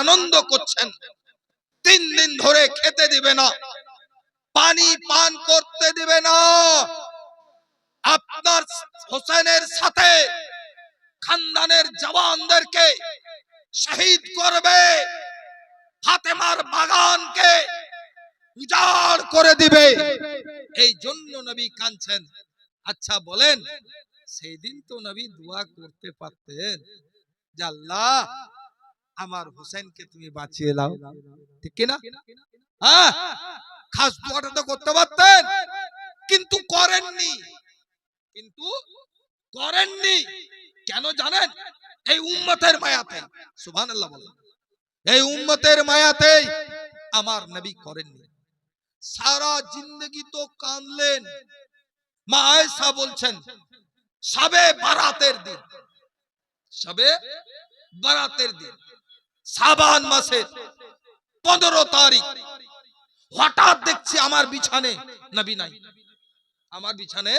আনন্দ করছেন, 3 দিন ধরে খেতে দিবে না, পানি পান করতে দিবে না। আপনার হোসেনের সাথে খানদানের জওয়ানদেরকে শহীদ করবে, ফাতেমার বাগানকে উজাড় করে দিবে। এই জন্য নবী কাঁদছেন। আচ্ছা বলেন, সেই দিন তো নবী দোয়া করতে পারতেন যে আল্লাহ আমার হোসেনকে তুমি বাঁচিয়ে দাও, ঠিক কি না? হ্যাঁ, খাস দোয়াটা তো করতে পারতেন, কিন্তু করেননি। কেন জানেন? এই উম্মতের মায়াতে। সুবহানাল্লাহ বলেন। এই উম্মতের মায়াতে আমার নবী করেননি। সারা জিন্দগি তো কাঁদলেন। মা আয়েশা বলছেন শবে বারাতের দিন, শাবান মাসের 15 তারিখ হঠাৎ দেখছি আমার বিছানে নবী নাই। আমার বিছানে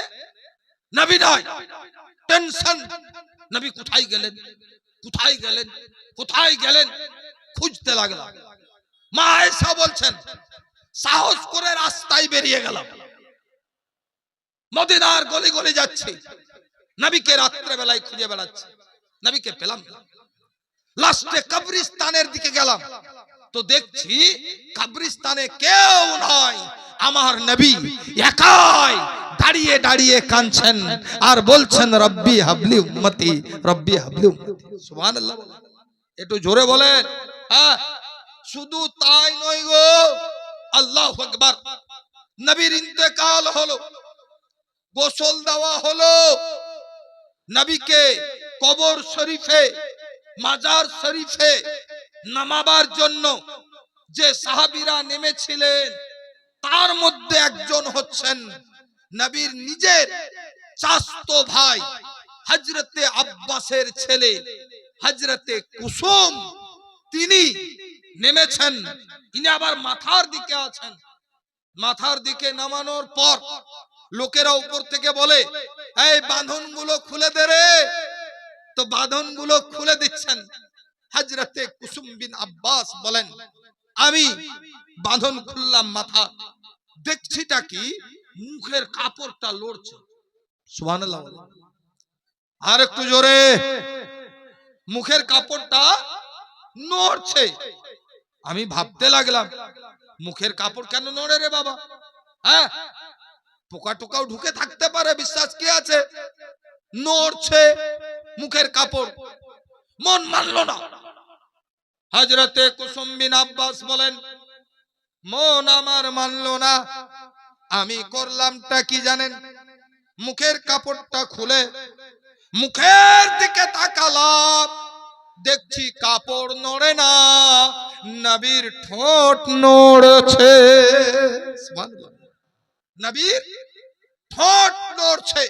নবী নাই। টেনশন, নবী কোথায় গেলেন খুঁজতে লাগলাম। মা আয়েশা বলছেন সাহস করে রাস্তায় বেরিয়ে গেলাম, মদিনার গলি গলি যাচ্ছি, নবীকে রাত্রে বেলায় খুঁজে বেড়াচ্ছি, নবীকে পেলাম না। লাস্টে কবরস্থানের দিকে গেলাম, তো দেখছি কবরস্থানে কেউ নাই, আমার নবী একাই দাঁড়িয়ে দাঁড়িয়ে কাঁদছেন আর বলছেন রব্বি হাবলি উম্মতি, রব্বি হাবলি উম্মতি। সুবহানাল্লাহ, একটু জোরে বলেন। হ্যাঁ, শুধু তাই নয় গো, আল্লাহু আকবার, নবীর ইন্তেকাল হলো, গোসল দেওয়া হলো, নবীকে কবর শরীফে, মাজার শরীফে নামাবার জন্য যে সাহাবীরা নেমেছিলেন তার মধ্যে একজন হচ্ছেন নবীর নিজের চাচতো ভাই হযরতে আব্বাসের ছেলে হযরতে কুসুম। তিনি নেমেছেন, ইনি আবার মাথার দিকে আছেন। মাথার দিকে নামানোর পর লোকেরা উপর থেকে বলে এই বাঁধনগুলো খুলে দে রে, তো বাঁধনগুলো খুলে দিচ্ছেন। হযরতে কুসুম বিন আব্বাস বলেন আমি বাঁধন খুললাম, মাথা দেখছিটা কি মুখের কাপড়টা লড়ছে। সুবহানাল্লাহ, আর একটু জোরে, মুখের কাপড়টা নড়ছে। আমি ভাবতে লাগলাম মুখের কাপড় কেন নড়ে রে বাবা? হ্যাঁ, পোকা টোকাও ঢুকে থাকতে পারে, বিশ্বাস কি আছে? নড়ছে মুখের কাপড়, মন মানলো না। হযরতে কুসুম বিন আব্বাস বলেন মন আমার মানলো না, আমি করলামটা কি জানেন? মুখের কাপড়টা খুলে মুখের দিকে তাকালাম, দেখছি কাপড় নড়ে না, নবীর ঠোঁট নড়ছে। নবীর ঠোঁট নড়ছে।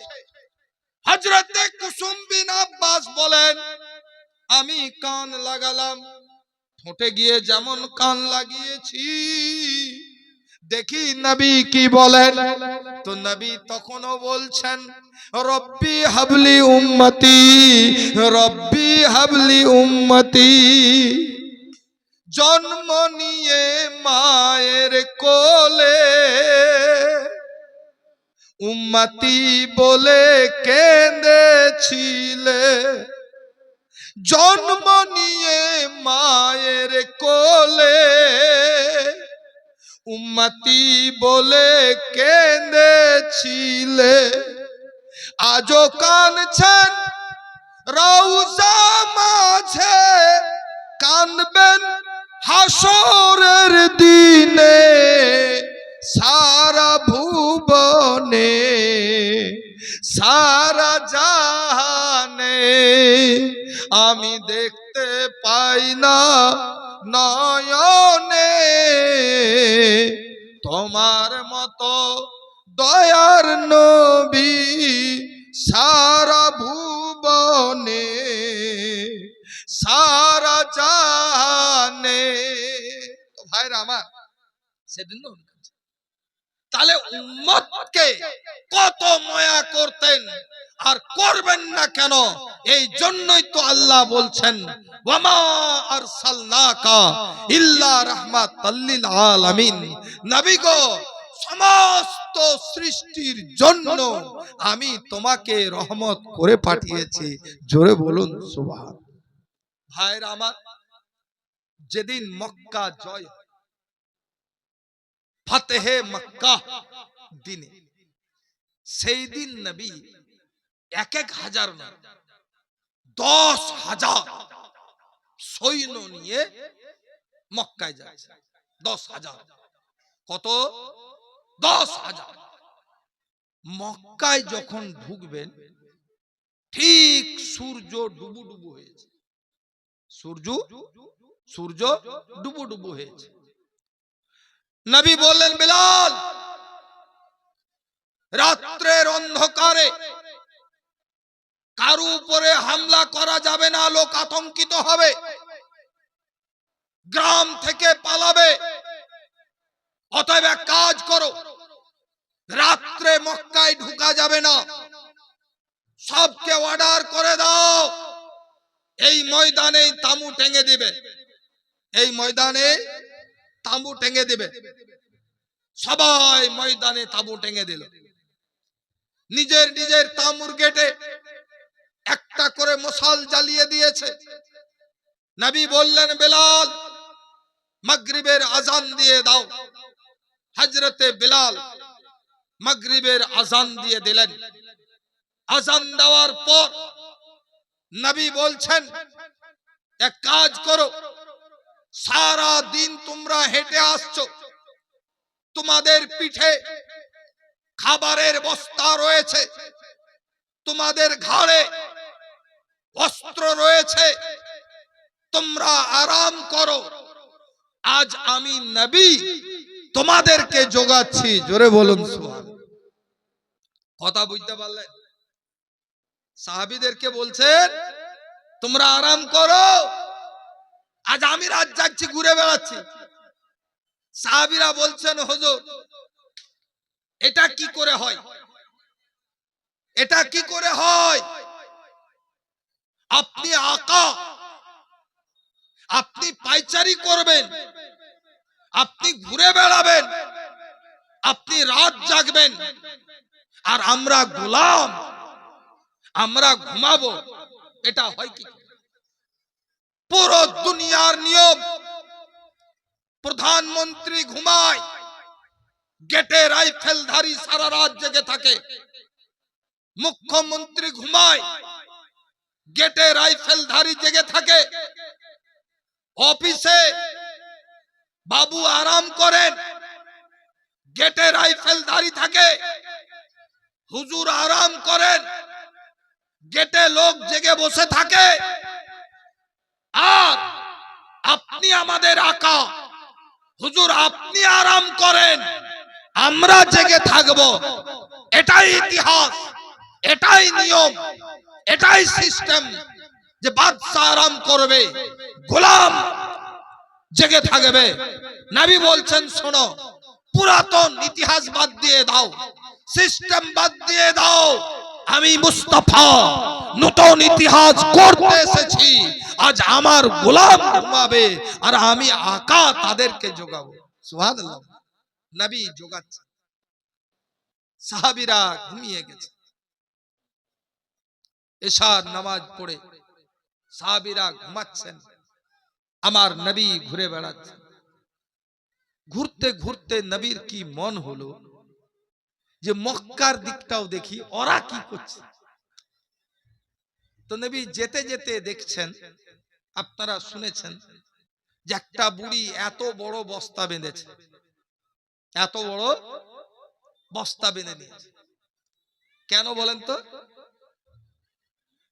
হযরতে কুসুম বিন আব্বাস বলেন আমি কান লাগালাম, ঠোঁটে গিয়ে যেমন কান লাগিয়েছি দেখি নবী কি বলেন। তো নবী তখনও বলছেন রব্বি হাবলি উম্মতি, রব্বি হাবলি উম্মতি। জন্ম নিয়ে মায়ের কোলে উম্মতি বলে কেঁদেছিলে, জন্ম নিয়ে মায়ের কোলে উম্মতি বলে কেঁদেছিলে, আজও কাঁদছেন রওজা মাঝে, কাঁদবেন হাসরের দিনে, সারা ভুবনে সারা জাহানে আমি দেখতে পাই না নয়নে, তোমার মতো দয়ার নবী সারা ভুবনে সারা জাহানে। তো ভাইরা আমার, সেদিন তাহলে উম্মতকে কত মায়া করতেন, আর করবেন না কেন? এই জন্যই তো আল্লাহ বলছেন ওয়ামা আরসালনাকা ইল্লা রাহমাতাল লিল আলামিন। নবী গো, সমস্ত সৃষ্টির জন্য আমি তোমাকে রহমত করে পাঠিয়েছি। জোরে বলুন সুবহান। ভাইরা আমার, যেদিন মক্কা জয়, ফাতেহে মক্কা দিনে, সেই দিন নবী 1000 না 10,000 সৈন্য নিয়ে মক্কায় যাচ্ছে। 10,000। কত? 10,000। মক্কায় যখন ঢুকবেন, ঠিক সূর্য ডুবু ডুবু হয়েছে। সূর্য ডুবু ডুবু হয়েছে। নবী বললেন, বিলাল, রাত্রের অন্ধকারে কারো উপরে হামলা করা যাবে না, লোক আতঙ্কিত হবে, গ্রাম থেকে পালাবে। অতএব এক কাজ করো, রাত্রে মক্কায় ঢুকা যাবে না, সবকে অর্ডার করে দাও এই ময়দানে তাঁবু টেঙে দিবে, এই ময়দানে তাঁবু টেঙে দিবে। সবাই ময়দানে তাঁবু টেঙে দিল। নিজের নিজের তাঁবুর গেটে একটা করে মশাল জ্বালিয়ে দিয়েছে। নবী বললেন, বেলাল, মাগরিবের আজান দিয়ে দাও। হযরতে বেলাল মাগরিবের আজান দিয়ে দিলেন। আজান দেওয়ার পর নবী বলছেন, এক কাজ করো, সারা দিন তোমরা হেঁটে আসছো, তোমাদের পিঠে খাবারের বস্তা রয়েছে, তোমাদের ঘাড়ে অস্ত্র রয়েছে, তোমরা আরাম করো। আজ আমি নবী তোমাদেরকে যোগাচ্ছি। জোরে বলুন সুবহান। কথা বুঝতে পারলেন? সাহাবীদেরকে বলছেন, তোমরা আরাম করো, আজ আমি রাত জাগছি, ঘুরে বেড়াচ্ছি। সাহাবীরা বলছেন, হুজুর, এটা কি করে হয়? এটা কি করে হয়? আপনি আকা, আপনি পায়চারি করবেন, আপনি ঘুরে বেড়াবেন, আপনি রাত জাগবেন, আর আমরা গোলাম, আমরা ঘুমাবো, এটা হয় কি? পুরো দুনিয়ার নিয়ম, প্রধানমন্ত্রী ঘুমায়, গেটে রাইফেলধারী সারা রাত জেগে থাকে। মুখ্যমন্ত্রী ঘুমায়, গেটে রাইফেলধারী জেগে থাকে। অফিসে বাবু আরাম করেন, গেটে রাইফেলধারী থাকে। হুজুর আরাম করেন, গেটে লোক জেগে বসে থাকে। আর আপনি আমাদের আকা, হুজুর, আপনি আরাম করেন, আমরা জেগে থাকব। এটাই ইতিহাস, এটাই নিয়ম, এটাই সিস্টেম, যে বাদশা আরাম করবে, গোলাম জেগে থাকবে। নবী বলছেন, শোনো, পুরাতন ইতিহাস বাদ দিয়ে দাও, সিস্টেম বাদ দিয়ে দাও। আমি মুস্তাফা নতুন ইতিহাস করতে এসেছি। আজ আমার গোলাম ঘুমাবে, আর আমি আকা তাদেরকে যোগাবো। সুবহানাল্লাহ। নবী যোগাচ্ছে, সাহাবীরা ঘুমিয়ে গেছে। এশার নামাজ পড়ে সাহাবীরা ঘুমাচ্ছেন, আমার নবী ঘুরে বেড়াচ্ছেন। ঘুরতে ঘুরতে নবীর কি মন হলো যে মক্কার দিকটাও দেখি ওরা কি করছে। তো নবী যেতে যেতে দেখছেন, আপনারা শুনেছেন যে একটা বুড়ি এত বড় বস্তা বেঁধেছে, এত বড় বস্তা বেঁধে নিয়েছে। কেন বলেন তো?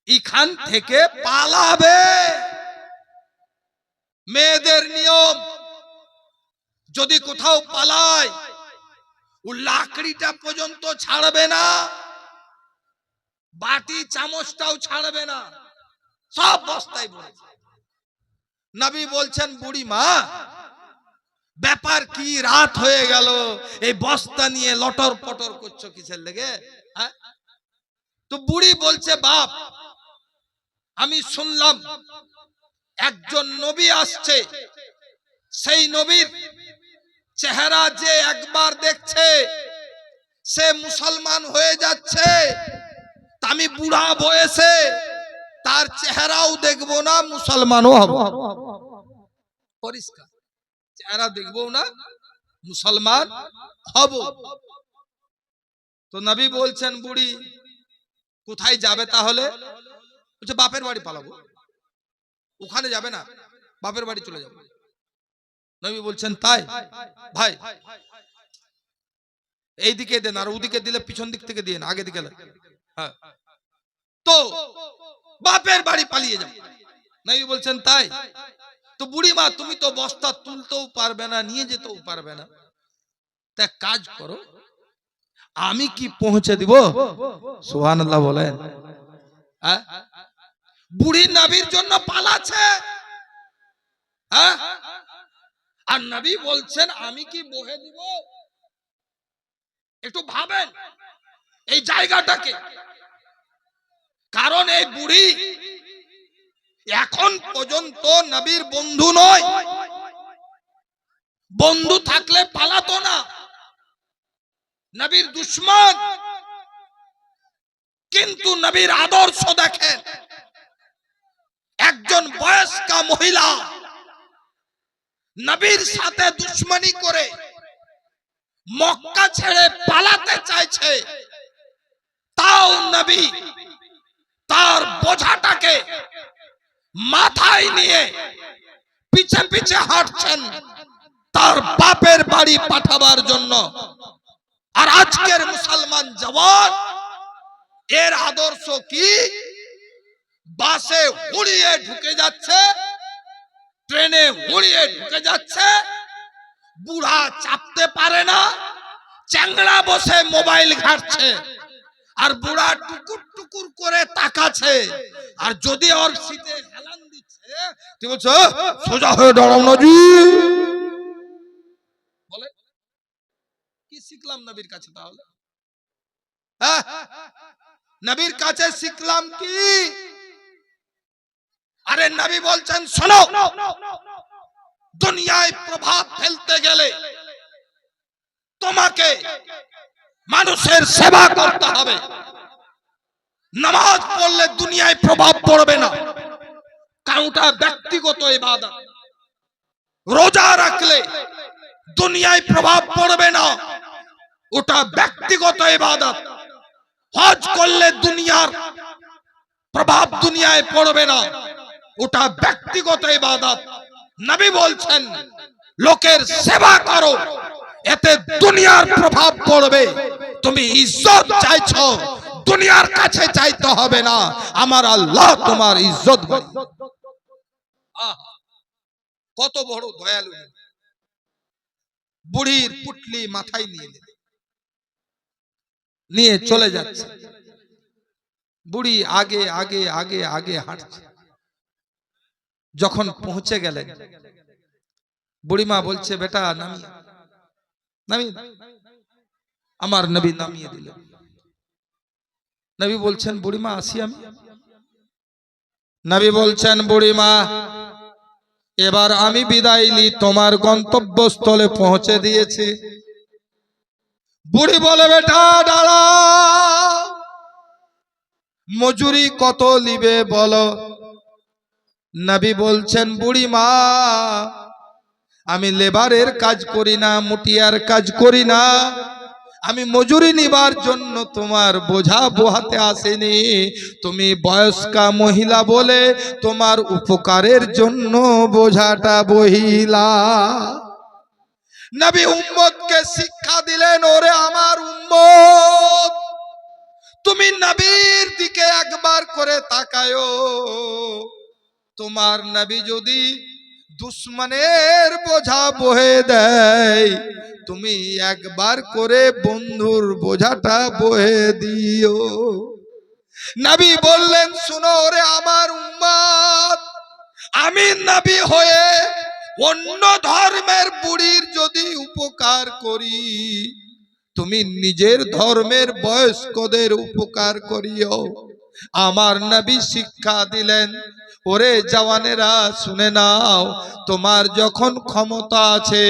এখান থেকে পালাবে। মেয়েদের নিয়ম, যদি কোথাও পালায়, ও লাকড়িটা পর্যন্ত ছাড়বে না, বাটি চামচটাও ছাড়বে না, সব বস্তায় ভরেছে। নবী বলছেন, বুড়ি মা, ব্যাপার কি, রাত হয়ে গেল, এই বস্তা নিয়ে লটর পটর করছো কিসের লেগে? তো বুড়ি বলছে, বাপ আমি শুনলাম একজন নবী আসছে, সেই নবীর চেহারা যে একবার দেখছে সে মুসলমান হয়ে যাচ্ছে, আমি বুড়া বয়সে তার চেহারাও দেখবো না, মুসলমানও হব। পরিষ্কার, চেহারা দেখবো না, মুসলমান হব। তো নবী বলছেন, বুড়ি কোথায় যাবে তাহলে? বলছে, বাপের বাড়ি পালাবো। ওখানে যাবে না, বাপের বাড়ি চলে যাবো। নবী বলছেন, তাই? ভাই এইদিকে দেন, আর ওদিকে দিলে পিছন দিক থেকে দিয়ে না, আগে দিকে। হ্যাঁ, তো বাপের বাড়ি পালিয়ে যাবে। নবী বলছেন, তাই? তো বুড়ি মা, তুমি তো বস্তা তুলতেও পারবে না, নিয়ে যেতেও পারবে না, তা কাজ করো, আমি কি পৌঁছে দিব? সুবহানাল্লাহ বলেন। বুড়ি নবীর জন্য পালাচ্ছে, আর নবী বলছেন আমি কি বহে দিব? একটু ভাবেন এই জায়গাটাকে। কারণ এই বুড়ি এখন পর্যন্ত নবীর বন্ধু নয়, বন্ধু থাকলে পালাতো না, নবীর দুশমন। কিন্তু নবীর আদর্শ দেখেন, একজন বয়স্কা মহিলা নবীর সাথে দুশমনি করে মক্কা ছেড়ে পালাতে চাইছে, তাও নবী তার বোঝাটাকে মাথায় নিয়ে পিছে পিছে হাঁটছেন তার বাপের বাড়ি পাঠাবার জন্য। আর আজকের মুসলমান জওয়ান এর আদর্শ কি? বাসে উড়িয়ে ঢুকে যাচ্ছে, ট্রেনে উড়িয়ে ঢুকে যাচ্ছে, বুড়া চাপতে পারে না, চ্যাংড়া বসে মোবাইল ঘাটছে, আর বুড়া টুকুর টুকুর করে তাকাচ্ছে। আর যদি ওর শীতে হেলান দিচ্ছে, তুই বলছো সোজা হয়ে দাঁড়াও না জি। বলে কি শিখলাম নবীর কাছে? তাহলে নবীর কাছে শিখলাম কি? আরে নবী বলছেন, শোনো, দুনিয়ায় প্রভাব ফেলতে গেলে তোমাকে মানুষের সেবা করতে হবে। নামাজ পড়লে দুনিয়ায় প্রভাব পড়বে না, কারণ ওটা ব্যক্তিগত ইবাদত। রোজা রাখলে দুনিয়ায় প্রভাব পড়বে না, ওটা ব্যক্তিগত ইবাদত। হজ করলে দুনিয়ার প্রভাব দুনিয়ায় পড়বে না, ওটা ব্যক্তিগত ইবাদত। নবী বলছেন, লোকের সেবা করো, এতে দুনিয়ার প্রভাব পড়বে। তুমি ইজ্জত চাইছো, দুনিয়ার কাছে চাইতে হবে না, আমার আল্লাহ তোমার ইজ্জত করবে। কত বড় দয়ালু! বুড়ির পুটলি মাথায় নিয়ে চলে যাচ্ছে, বুড়ি আগে আগে আগে আগে হাঁটছে। যখন পৌঁছে গেলেন, বুড়িমা বলছে, বেটা নামিয়ে নামিয়ে। আমার নবী নামিয়ে দিলেন। নবী বলছেন, বুড়িমা আসি আমি? নবী বলছেন, বুড়িমা এবার আমি বিদায় নি, তোমার গন্তব্যস্থলে পৌঁছে দিয়েছি। বুড়ি বলে, বেটা দাঁড়া, মজুরি কত নিবে বলো? নবী বলছেন, বুড়িমা আমি লেবারের কাজ করি না, মুটিয়ার কাজ করি না, আমি মজুরি নিবার জন্য তোমার বোঝা বোহাতে আসেনি। তুমি বয়স্কা মহিলা বলে তোমার উপকারের জন্য বোঝাটা বহিলা। নবী উম্মতকে শিক্ষা দিলেন, ওরে আমার উম্মত, তুমি নবীর দিকে একবার করে তাকায়ো। তোমার নবী যদি দুশমনের বোঝা বহে দেয়, তুমি একবার করে বন্ধুর বোঝাটা বহে দিও। নবী বললেন, শুনো ওরে আমার উম্মত, আমি নবী হয়ে অন্য ধর্মের বুড়ির যদি উপকার করি, তুমি নিজের ধর্মের বয়স্কদের উপকার করিও। আমার নবী শিক্ষা দিলেন, ওরে জওয়ানেরা শুনে নাও, তোমার যখন ক্ষমতা আছে,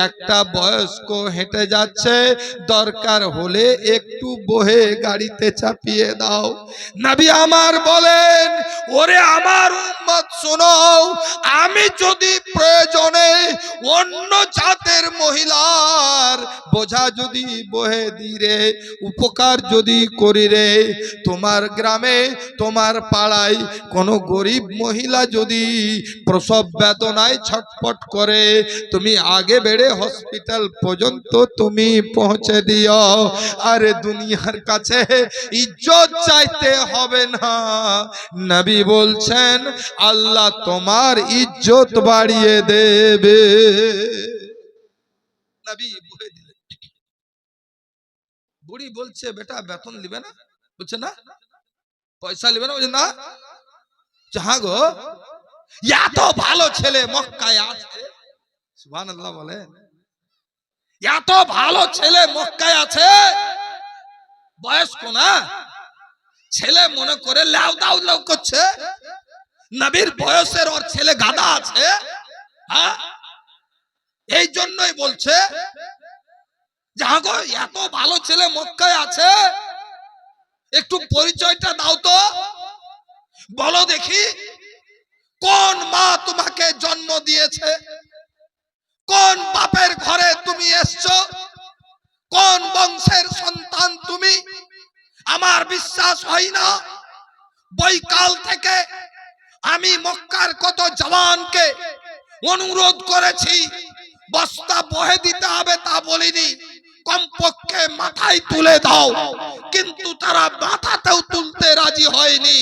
একটা বয়স্ক হেঁটে যাচ্ছে, দরকার হলে একটু বহে গাড়িতে চাপিয়ে দাও। নবী আমার বলেন, ওরে আমার উম্মত শোনো, আমি যদি প্রয়োজনে অন্য জাতের মহিলার বোঝা যদি বহে দিরে, উপকার যদি করি রে, তোমার গ্রামে তোমার পাড়ায় কোনো গরিব মহিলা যদি প্রসব বেদনায় ছটফট করে, তুমি আগে বেড়ে হসপিটাল পর্যন্ত তুমি পৌঁছে দিও। আরে দুনিয়ার কাছে ইজ্জত চাইতে হবে না, নবী বলছেন আল্লাহ তোমার ইজ্জত বাড়িয়ে দেবে। নবী বলে দিলেন। বুড়ি বলছে, বেটা বেতন নিবে না? বলছে না। পয়সা নিবে না? বলছে না। হ্যাঁ গো, এত ভালো ছেলে মক্কায় আছে, সুবহানাল্লাহ বলে, এত ভালো ছেলে মক্কায় আছে, বয়স্ক না, ছেলে মনে করে লাউ দাউ লাউ করছে, নবীর বয়সের ওর ছেলে গাদা আছে। হ্যাঁ, এই জন্যই বলছে যে হ্যাঁ গো, এত ভালো ছেলে মক্কায় আছে, একটু পরিচয়টা দাও তো, বলো দেখি কোন মা তোমাকে জন্ম দিয়েছে, কোন বাপের ঘরে তুমি এসছো, কোন বংশের সন্তান তুমি। আমার বিশ্বাস হয় না। বৈকাল থেকে আমি মক্কার কত জওয়ানকে অনুরোধ করেছি, বস্তা বহে দিতে হবে তা বলিনি, কমপক্ষে মাথায় তুলে দাও, কিন্তু তারা মাথাতেও তুলতে রাজি হয়নি।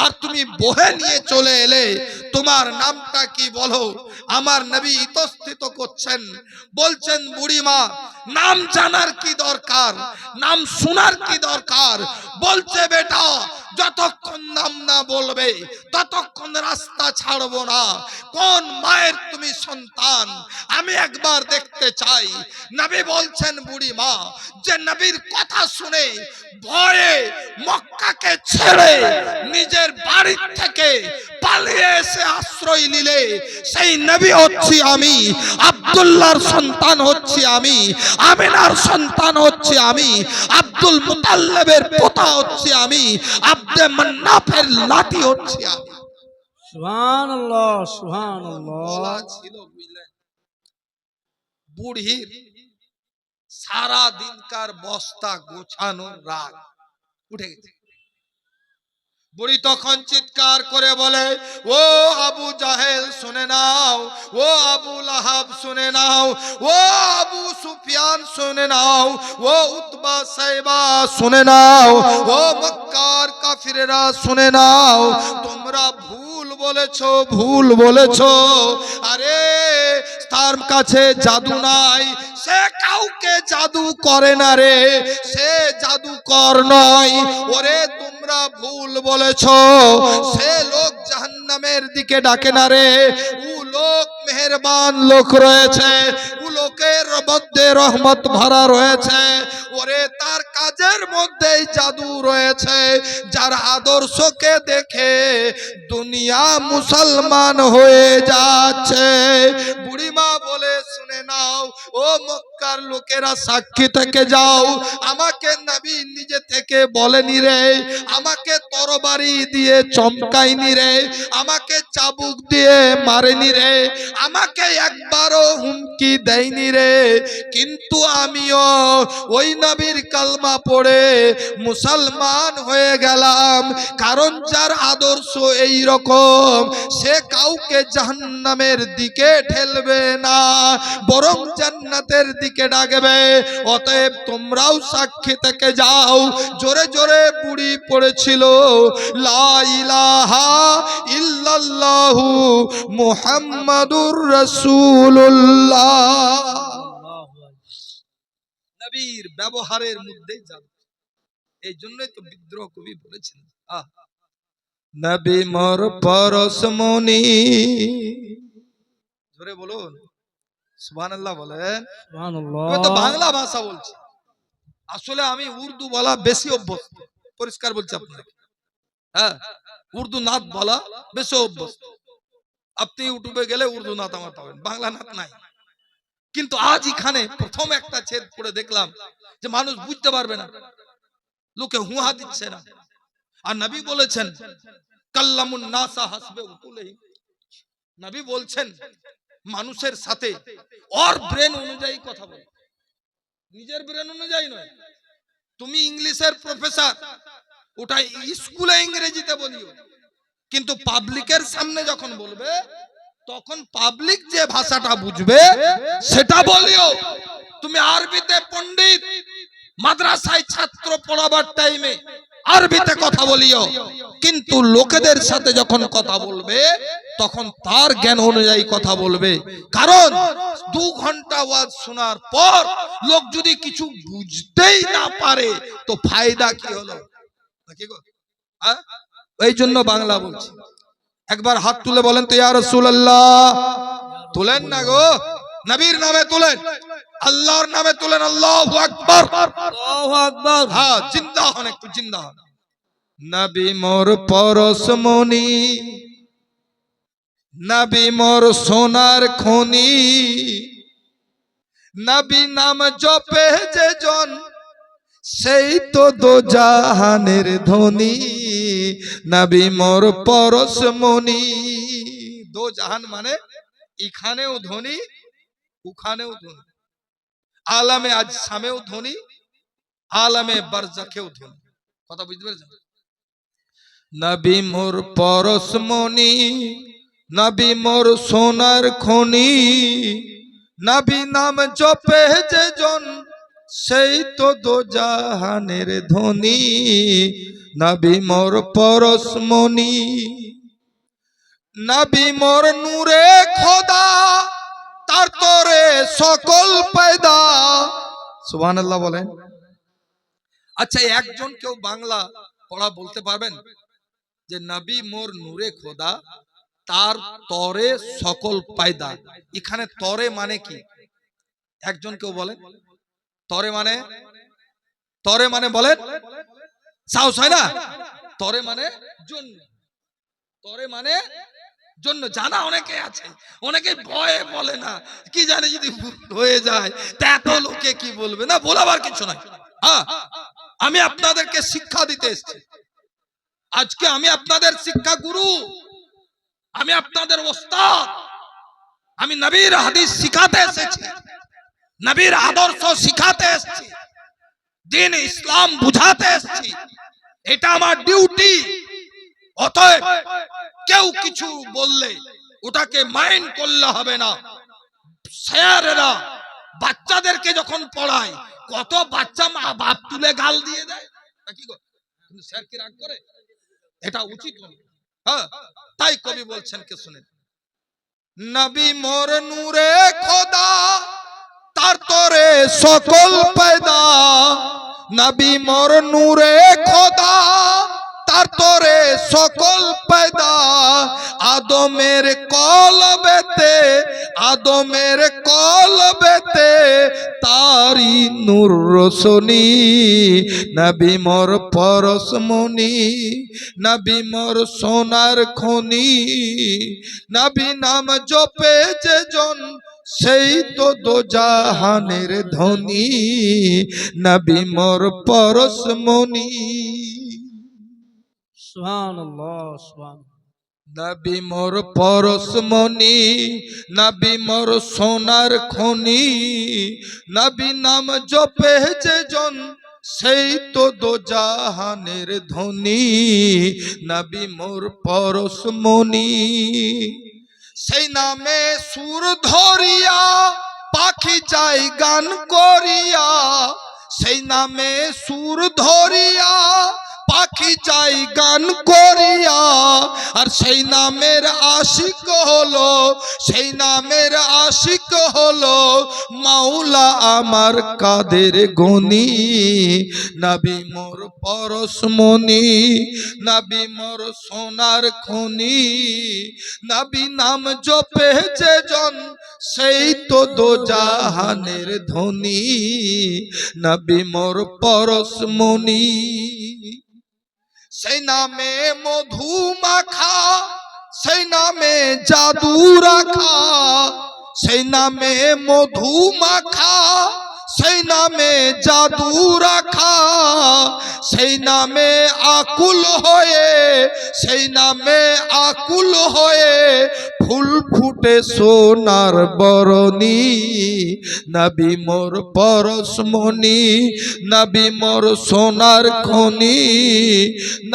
আর তুমি বহে নিয়ে চলে এলে, তোমার নামটা কি বলো? আমার নবী ইতস্তত করছেন, বলছেন বুড়িমা নাম জানার কি দরকার, নাম শোনার কি দরকার? বলছে বেটা যতক্ষণ নাম না বলবে ততক্ষণ রাস্তা ছাড়বো না। কোন মায়ের তুমি সন্তান আমি একবার দেখতে চাই। নবী বলছেন বুড়ি মা, যে নবীর কথা শুনে ভয়ে মক্কাকে ছেড়ে নিজের বাড়ি থেকে পালিয়ে এসে আশ্রয় নিলে, সেই নবী হচ্ছি আমি, আব্দুল্লাহর সন্তান হচ্ছি আমি, আমিনার সন্তান হচ্ছি আমি, আব্দুল মুতাল্লিবের পোতা হচ্ছি আমি, আব্দে মান্নাফের লাঠি হচ্ছি আমি। সুবহানাল্লাহ সুবহানাল্লাহ। ছিল বুঝলেন, বুড়ির সারা দিনকার বস্তা গোছানোর রাগ উঠে গেছে। বুড়ি তখন চিৎকার করে বলে, ও আবু জাহেল শুনে নাও, ও আবু লাহাব শুনে নাও, ও আবু সুফিয়ান শুনে নাও, ও উতবা সাইবা শুনে নাও, ও মক্কার কাফিরেরা শুনে নাও, তোমরা ভুল বলেছো, ভুল বলেছো। আরে তার কাছে জাদু নাই, সে কাউকে জাদু করে না রে, সে জাদুকর নয়। ওরে তোমরা ভুল বলেছো, সে লোক জাহান্নামের দিকে ডাকে না রে, ও লোক মেহেরবান লোক রয়েছে, ও লোকের মধ্যে রহমত ভরা রয়েছে। ওরে তার কাজের মধ্যেই জাদু রয়েছে, যার আদর্শকে দেখে দুনিয়া মুসলমান হয়ে যাচ্ছে। বুড়িমা বলে, শুনে নাও ও মক্কার লোকেরা, সাক্ষী থেকে যাও, আমাকে নবী নিজে থেকে বলেনি রে, আমাকে তরবারি দিয়ে চমকাইনি রে, আমাকে চাবুক দিয়ে মারেনি রে, আমাকে একবারও হুমকি দেয়নি রে, কিন্তু আমিও ওই নবীর কালমা পড়ে মুসলমান হয়ে গেলাম। কারণ যার আদর্শ এই রকম, সে কাউকে জাহান্নামের দিকে ঠেলবে না, বরং জান্নাতের দিকে ডাকবে। অতএব তোমরাও সাক্ষী থেকে যাও। জোরে জোরে বুড়ি পড়েছিল, লা ইলাহা ইল্লাল্লাহু মুহাম্মাদুর রাসূলুল্লাহ। নবীর ব্যবহারের মধ্যেই জাদু। এই জন্যই তো বিদ্রোহ কবি বলেছিলেন, নবী মোর পরশমণি, জোরে বলুন সুবহানাল্লাহ বলেন। সুবহানাল্লাহ। আমি তো বাংলা ভাষা বলছি, আসলে আমি উর্দু বলা বেশি অভ্যস্ত, পরিষ্কার বলছি আপনাকে। হ্যাঁ, উর্দু নাত বলা বেশি অভ্যস্ত। আপনি ইউটিউবে গেলে উর্দু নাত আমার পাবেন, বাংলা নাত নাই। কিন্তু আজ এখানে প্রথম একটা ছেদ করে দেখলাম যে মানুষ বুঝতে পারবে না, লোকে হুহা দিচ্ছে না। আর নবী বলেছেন কাল্লামুন নাসা হাসবে উকুলহিম, নবী বলছেন মানুষের সাথে ওর ব্রেন অনুযায়ী কথা বল, নিজের ব্রেন অনুযায়ী নয়। তুমি ইংলিশের প্রফেসর, ওটা স্কুলে ইংরেজিতে বলিও, কিন্তু পাবলিকের সামনে যখন বলবে তখন পাবলিক যে ভাষাটা বুঝবে সেটা বলিও। তুমি আরবিতে পণ্ডিত, মাদ্রাসায় ছাত্র পড়াবার টাইমে আরবিতে কথা বলিও, কিন্তু লোকেদের সাথে যখন কথা বলবে তখন তার জ্ঞান অনুযায়ী কথা বলবে। কারণ 2 ঘন্টা ওয়াজ শোনার পর লোক যদি কিছু বুঝতেই না পারে তো ফায়দা কি হলো? নাকি গো? হ্যাঁ, এই জন্য বাংলা বলছি। একবার হাত তুলে বলেন তো ইয়া রাসূলুল্লাহ। তুলেন না গো, নবীর নামে তুলেন, আল্লাহর নামে তুলেন। আল্লাহু আকবার, আল্লাহু আকবার। হ্যাঁ, জিন্দা হন, একটু জিন্দা হন। নবী মোর পরশমণি, নবী মোর সোনার খনি, নবী নাম জপে যে জন সেই তো দো জাহানের ধনী। নবী মোর পরশমণি, দো জাহান মানে এখানেও ধনী ওখানেও ধনী, আলামে আজ সামেও ধনী, আলামে বারজাখেও ধনী। কথা বুঝতে পেরেছেন? নবী মোর পরশমণি, নবী মোর সোনার খনি, নবী নাম জপে যে জন সেই তো দো জাহানের ধনী। নবী মোর পরশমণি, নবী মোর নূরে খোদা তার তরে সকল পয়দা। সুবহানাল্লাহ বলেন। আচ্ছা, একজন কেউ বাংলা পড়া বলতে পারবেন যে নবী মোর নূরে খোদা তার তরে সকল পয়দা? এখানে তরে মানে কি একজন কেউ বলেন? তরে মানে, তরে মানে বলেন, সাহস হয় না? তরে মানে জন্য, তরে মানে জন্য। জানা অনেকে আছে, অনেকে ভয়ে বলে না, কি জানে যদি ভুল হয়ে যায় তা এত লোকে কি বলবে, না বলাবার কিছু নাই। হ্যাঁ, আমি আপনাদেরকে শিক্ষা দিতে এসেছি, আজকে আমি আপনাদের শিক্ষা গুরু, আমি আপনাদের ওস্তাদ, আমি নবীর হাদিস শিখাতে এসেছি, নবীর আদর্শ শিখাতে এসেছি, দিন ইসলাম বুঝাতে এসেছি, এটা আমার ডিউটি। অতএব কেউ কিছু বললে ওটাকে মাইন্ড করলে হবে না। স্যারেরা বাচ্চাদেরকে যখন পড়ায় কত বাচ্চা মা বাপ তুলে গাল দিয়ে দেয়, নাকি গো? কিন্তু স্যার কি রাগ করে? এটা উচিত নয়। হ্যাঁ, তাই কবি বলছেন, কে শুনেন, নবী মোর নূরে খোদা তার তরে সকল পয়দা, নবী মোর নূরে খোদা তার তরে সকল পয়দা। আদমের কলবেতে, আদমের কলবেতে তারি নূর রোশনী। নবী মোর পরশমণি, নবী মোর সোনার খনি, নবী নাম জপে যে জন সেই তো দো জাহানের ধনী। নবী মোর পরশমণি, সুবহানাল্লাহ। সুবহানাল্লাহ। নবী মোর পরশমণি, নবী মোর সোনার খনি, নবী নাম জপে যে জন সেই তো দো জাহানের ধনী। নবী মোর পরশমণি, সেই নামে সুর ধরিয়া পাখি যাই গান করিয়া, সেই নামে সুর ধরিয়া পাখি যাই গান করিয়া, আর সেই নামের আশিক হলো, সেই নামের আশিক হলো মাওলা আমার কাদের গনি। নবী মোর পরশমণি, নবী মোর সোনার খনি, নবী নাম জপে যে জন সেই তো দোজাহানের ধনী। নবী মোর পরশমণি, সেই নামে মধু মাখা, সেই নামে জাদু রাখা, সেই নামে মধু মাখা, সেই নামে জাদু রাখা, সেই নামে আকুল হয়ে, সেই নামে আকুল হয়ে ফুল ফুটে সোনার বরণী। নবী মোর পরশমণি, নবী মোর সোনার খনি,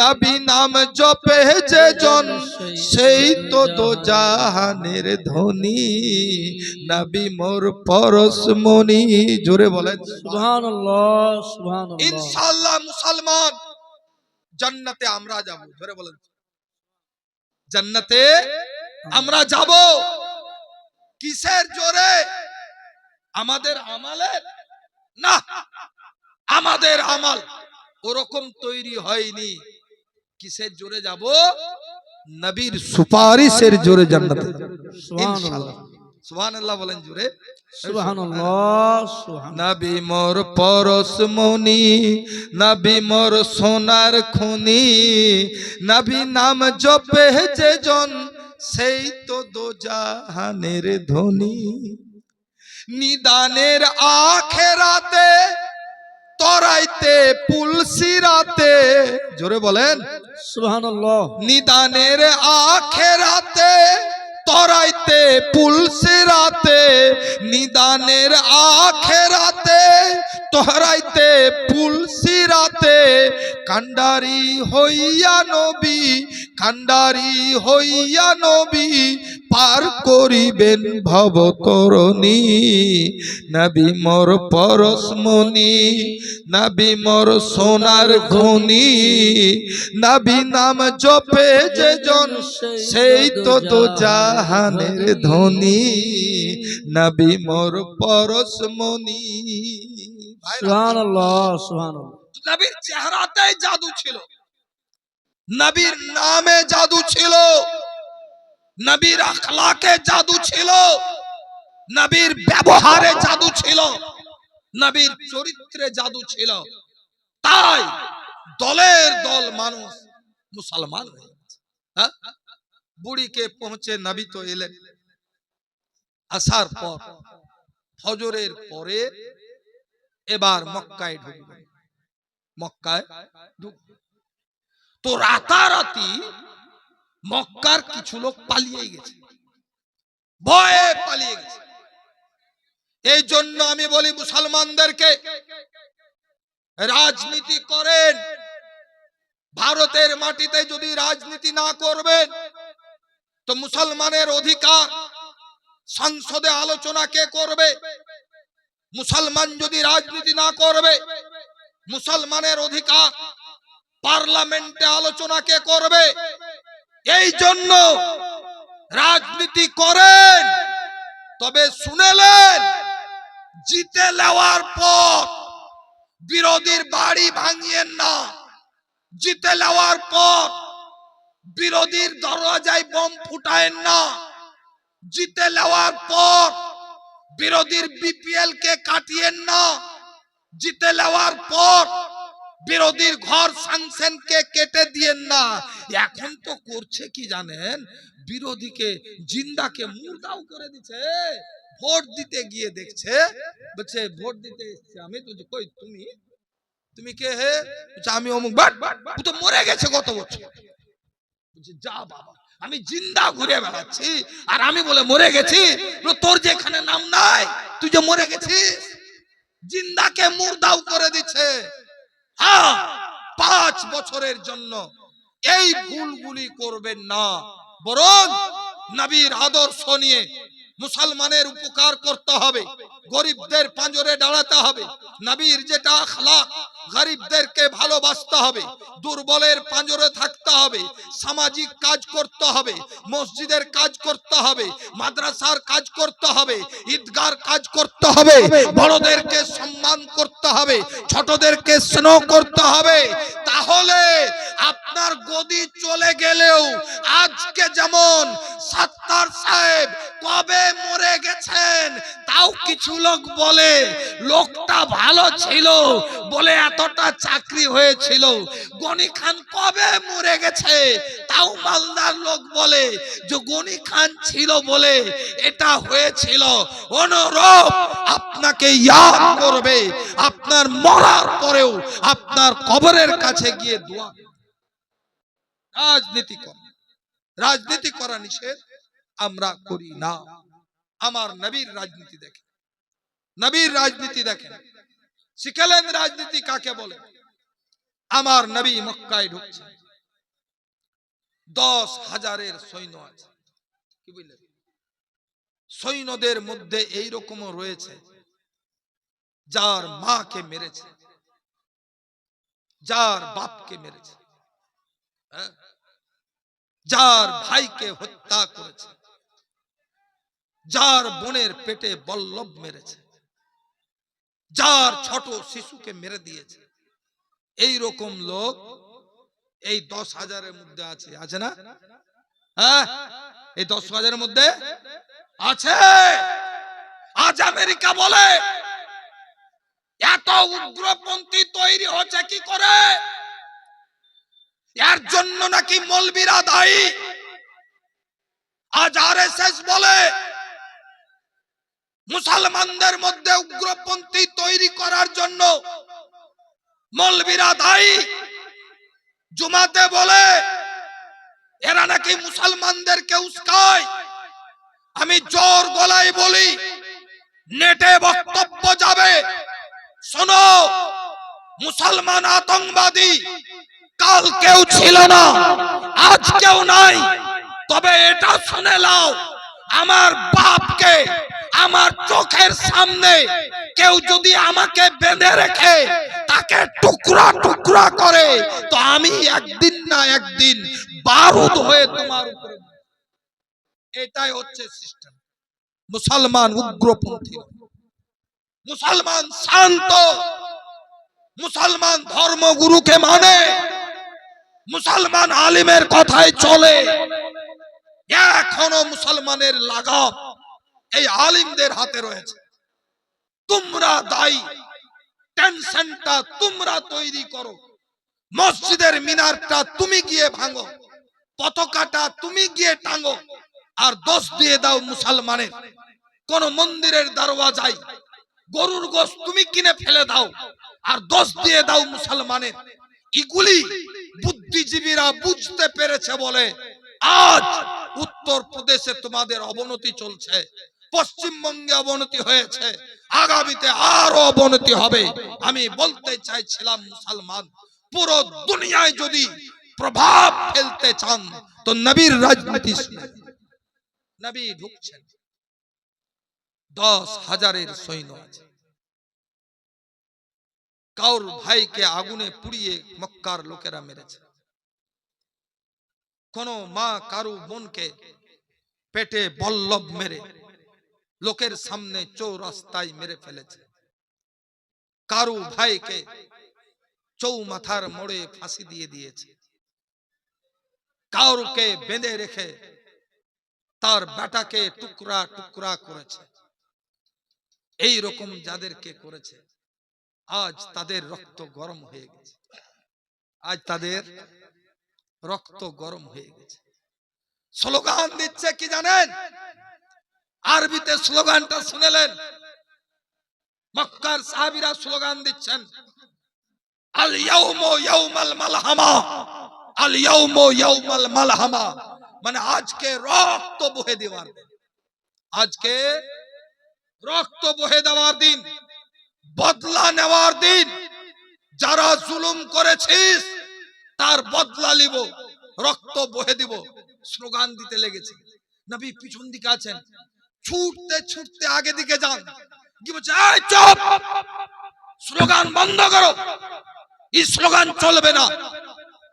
নবী নাম জপে যে জন সেই তো দোজাহানের ধনী। নবী মোর পরশমণি। জোরে বলেন সুবহানাল্লাহ, সুবহানাল্লাহ। ইনশাআল্লাহ মুসলমান জান্নাতে আমরা যাব। জোরে বলেন জান্নাতে আমরা যাব। কিসের জোরে? আমাদের আমালের না, আমাদের আমাল ওরকম তৈরি হয়নি। কিসের জোরে যাব? নবীর সুপারিশের জোরে জান্নাতে ইনশাআল্লাহ। সুবহানাল্লাহ বলেন জোরে সুবহানাল্লাহ, সুবহানাল্লাহ। নবী মোর পরশমণি, নবী মোর সোনার খনি, নবী নাম জপে যে জন সেই তো দোজাহানের ধনী। নিদানের আখেরাতে তরাইতে পুলসিরাতে। জোরে বলেন সুবহানাল্লাহ। নিদানের আখেরাতে তরাইতে পুলসিরাতে, নিদানের আখেরাতে তরাইতে পুলসিরাতে, কান্ডারি হইয়া নবী, কান্ডারি হইয়া নবী পার করিবেন ভবতরণী। নবী মোর পরশমণি, নবী মোর সোনার খনি, নবী নাম জপে যে জন সেই তো দোজাহানের ধনী। নবী মোর পরশমণি। সুবহানাল্লাহ, সুবহানাল্লাহ। নবীর চেহারাতেই জাদু ছিল, নবীর নামে জাদু ছিল, নবীর আখলাকে জাদু ছিল, নবীর ব্যবহারে জাদু ছিল, নবীর চরিত্রে জাদু ছিল। তাই দলের দল মানুষ মুসলমান হয়ে গেছে। হ্যাঁ? বুড়িকে পৌঁছে নবী তো এলেন। আসার পর ফজরের পরে এবার মক্কায় ঢুকবেন। মক্কায় ঢুকবেন তো রাতারাতি মক্কার কিছু লোক পালিয়ে গেছে, ভয়ে পালিয়ে গেছে। এই জন্য আমি বলি মুসলমানদেরকে, রাজনীতি করেন, ভারতের মাটিতে যদি রাজনীতি না করবেন তো মুসলমানের অধিকার সংসদে আলোচনা কে করবে? মুসলমান যদি রাজনীতি না করবে, মুসলমানের অধিকার পার্লামেন্টে আলোচনা কে করবে? এই জন্য রাজনীতি করেন, তবে শুনেলেন জিতে নেওয়ার পর বিরোধীর বাড়ি ভাঙিয়েন না। জিতে নেওয়ার পর বিরোধীর দরজায় বোম ফুটায়েন না। জিতে নেওয়ার পর বিরোধীর বিপিএল কে কাটিয়েন না। জিতে নেওয়ার পর বিরোধীর ঘর সাংসেন কে কেটে দিয়েন না। এখন তো করছে কি জানেন? বিরোধীকে জিন্দাকে মুর্দাও করে দিচ্ছে। ভোট দিতে গিয়ে দেখছে, বলছে ভোট দিতে এসেছে আমি, তো কই তুমি, তুমি কে হে? বলছে আমি অমুক। বাট ও তো মরে গেছে গত বছর। বলছে যা বাবা, আমি জিন্দা ঘুরে বেড়াচ্ছি আর আমি বলে মরে গেছি? তোর যেখানে নাম নাই, তুই যে মরে গেছিস। জিন্দাকে মুর্দাও করে দিচ্ছে। হ্যাঁ, 5 বছরের জন্য এই ভুলগুলি করবেন না, বরং নবীর আদর্শ নিয়ে মুসলমানের উপকার করতে হবে, গরিবদের পাঁজরে দাঁড়াতে হবে, নবীর যেটা আখলাক, গরিবদেরকে ভালোবাসতে হবে, দুর্বলের পাঁজরে থাকতে হবে, সামাজিক কাজ করতে হবে, মসজিদের কাজ করতে হবে, মাদ্রাসার কাজ করতে হবে, ঈদগার কাজ করতে হবে, বড়দেরকে সম্মান করতে হবে, ছোটদেরকে স্নেহ করতে হবে। তাহলে আপনার গদি চলে গেলেও আজকে যেমন সত্তার সাহেব কবে মরে গেছেন তাও কিছু লোক বলে লোকটা ভালো ছিল বলে এতটা চাকরি হয়েছিল, গনি খান কবে মরে গেছে তাও মালদার লোক বলে যে গনি খান ছিল বলে এটা হয়েছিল। অনুরূপ আপনাকে ইয়াদ করবে, আপনার মরার পরেও আপনার কবরের কাছে গিয়ে দোয়া। রাজনীতি করা নিষেধ, আমরা করি না। আমার নবীর রাজনীতি দেখেন, নবীর রাজনীতি দেখেন, শিখালেন রাজনীতি কাকে বলে। আমার নবী মক্কায় ঢুকছে, 10,000 সৈন্য আছে। কি বুঝলেন? সৈন্যদের মধ্যে এইরকমও রয়েছে যার মাকে মেরেছে, যার বাপকে মেরেছে, যার ভাইকে হত্যা করেছে, যার বোনের পেটে বল্লভ মেরেছে, যার ছোট শিশুকে মেরে দিয়েছে। এই রকম লোক এই 10,000-এর মধ্যে আছে, আছে না? হ্যাঁ, এই 10,000-এর মধ্যে আছে। আজ আমেরিকা বলে এত উগ্রপন্থী তৈরি হচ্ছে কি করে? এর জন্য নাকি মৌলবীরা দায়ী। আজ আরএসএস বলে মুসলমানদের মধ্যে উগ্রপন্থী তৈরি করার জন্য মৌলবীরা দায়ী। জুমাতে বলে এরা নাকি মুসলমানদেরকে উস্কায়। আমি জোর গলায় বলি, নেটে বক্তব্য যাবে, শোনো, মুসলমান আতঙ্কবাদী কাল কেউ ছিল না, আজ কেউ নাই। তবে এটা শুনে নাও, আমার বাপকে আমার চোখের সামনে কেউ যদি আমাকে বেঁধে রেখে তাকে টুকরা টুকরা করে তো আমি একদিন না একদিন বারুদ হয়ে তোমার উপরে। এটাই হচ্ছে সিস্টেম। মুসলমান উগ্রপন্থী, মুসলমান শান্ত, মুসলমান ধর্মগুরুকে মানে, মুসলমান আলিমের কথায় চলে। এখনো মুসলমানের লাগাম এই আলিমদের হাতে রয়েছে। তোমরা দায়ী, টেনশনটা তোমরা তৈরি করো, মসজিদের মিনারটা তুমি গিয়ে ভাঙো, পতাকাটা তুমি গিয়ে টাঙো, আর দোষ দিয়ে দাও মুসলমানের। কোন মন্দিরের দরওয়াজায় গরুর গোশত তুমি কিনে ফেলে দাও আর দোষ দিয়ে দাও মুসলমানের। এগুলি বুদ্ধিজীবীরা বুঝতে পেরেছে বলে আজ উত্তর প্রদেশে তোমাদের অবনতি চলছে, পশ্চিমবঙ্গে অবনতি হয়েছে, আগামীতে আরো অবনতি হবে। আমি বলতে চাইছিলাম, মুসলমান পুরো দুনিয়ায় যদি প্রভাব ফেলতে চান তো নবীর রাজনীতি শুনেন। নবী ঢুকছেন, 10,000-এর সৈন্য আছে। কাউর ভাইকে আগুনে পুড়িয়ে মক্কার লোকেরা মেরেছে, কোন মা কারু বোনকে পেটে বল্লভ মেরে লোকের সামনে চৌরাস্তায় মেরে ফেলেছে, কারু ভাইকে চৌমাথার মোড়ে ফাঁসি দিয়ে দিয়েছে, কাউকে বেঁধে রেখে তার বেটাকে টুকরা টুকরা করেছে। এই রকম যাদেরকে করেছে আজ তাদের রক্ত গরম হয়ে গেছে, আজ তাদের রক্ত গরম হয়ে গেছে। স্লোগান দিচ্ছে কি জানেন? আরবিতে স্লোগানটা শুনেলেন? মক্কার সাহাবীরা স্লোগান দিচ্ছেন, আল ইয়াউমু ইয়াউমাল মালহামা, আল ইয়াউমু ইয়াউমাল মালহামা, মানে আজকে রক্ত বহে দেওয়ার দিন, আজকে রক্ত বহে দেওয়ার দিন, বদলা নেওয়ার দিন। যারা জুলুম করেছিস তার বদলা নিব, রক্ত বহে দিব। স্লোগান দিতে লেগেছে। নবী পিছন দিকে আছেন, ছুটতে ছুটতে আগে দিকে যান, কি বলছে? এই চুপ, স্লোগান বন্ধ করো, এই স্লোগান চলবে না।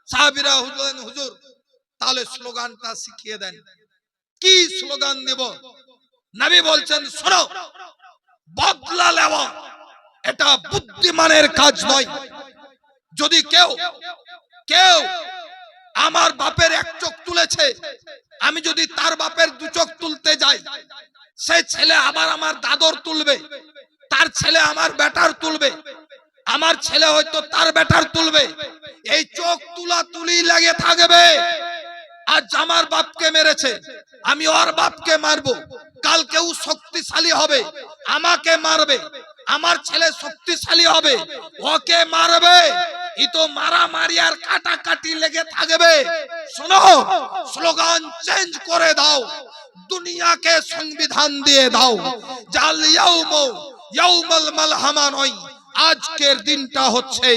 সাহাবীরা হুজুর তাহলে স্লোগানটা শিখিয়ে দেন, কি স্লোগান দেব? নবী বলছেন শোনো, বদলা নেওয়া এটা বুদ্ধিমানের কাজ নয়। যদি কেউ কেউ আমার বাপের এক চোখ তুলেছে, আমি যদি তার বাপের দু চোখ তুলতে যাই, সে ছেলে আবার আমার দাদর তুলবে, তার ছেলে আমার বেটার তুলবে, আমার ছেলে হয়তো তার বেটার তুলবে, এই চোখ তুলা তুলি লাগে থাকবে। আজ আমার বাপকে মেরেছে, আমি ওর বাপকে মারবো, কালকেও শক্তিশালী হবে আমাকে মারবে, আমার ছেলে শক্তিশালী হবে ওকে মারবে, ই তো মারামারি আর কাটাকাটি লেগে থাকবে। শোনো, স্লোগান চেঞ্জ করে দাও, দুনিয়াকে সংবিধান দিয়ে দাও, জাল ইয়াউমাল মালহামা নয়, আজকের দিনটা হচ্ছে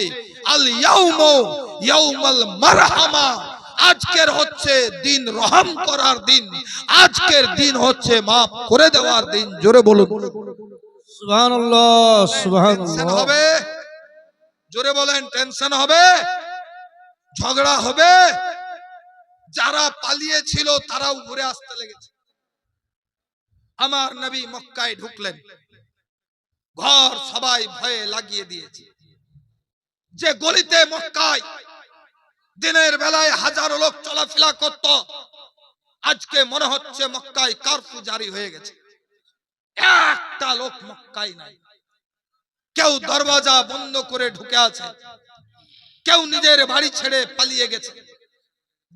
আল ইয়াউমাল মারহামা, আজকের হচ্ছে দিন রহম করার দিন, আজকের দিন হচ্ছে মাফ করে দেওয়ার দিন। জোরে বলুন সুবহানাল্লাহ, টেনশন সুবহানাল্লাহ। হবে? জোরে বলেন টেনশন হবে, ঝগড়া হবে? যারা পালিয়েছিল তারাও ঘুরে আসতে লেগেছে। আমার নবী মক্কায় ঢুকলেন, ঘর সবাই ভয়ে লাগিয়ে দিয়েছে। যে গলিতে মক্কায় দিনের বেলায় হাজারো লোক চলাফেরা করত, আজকে মনে হচ্ছে মক্কায় কারফিউ জারি হয়ে গেছে, একটা লোক মক্কায় নাই। কেউ দরওয়াজা বন্ধ করে ঢুকে আছে, কেউ নিজের বাড়ি ছেড়ে পালিয়ে গেছে।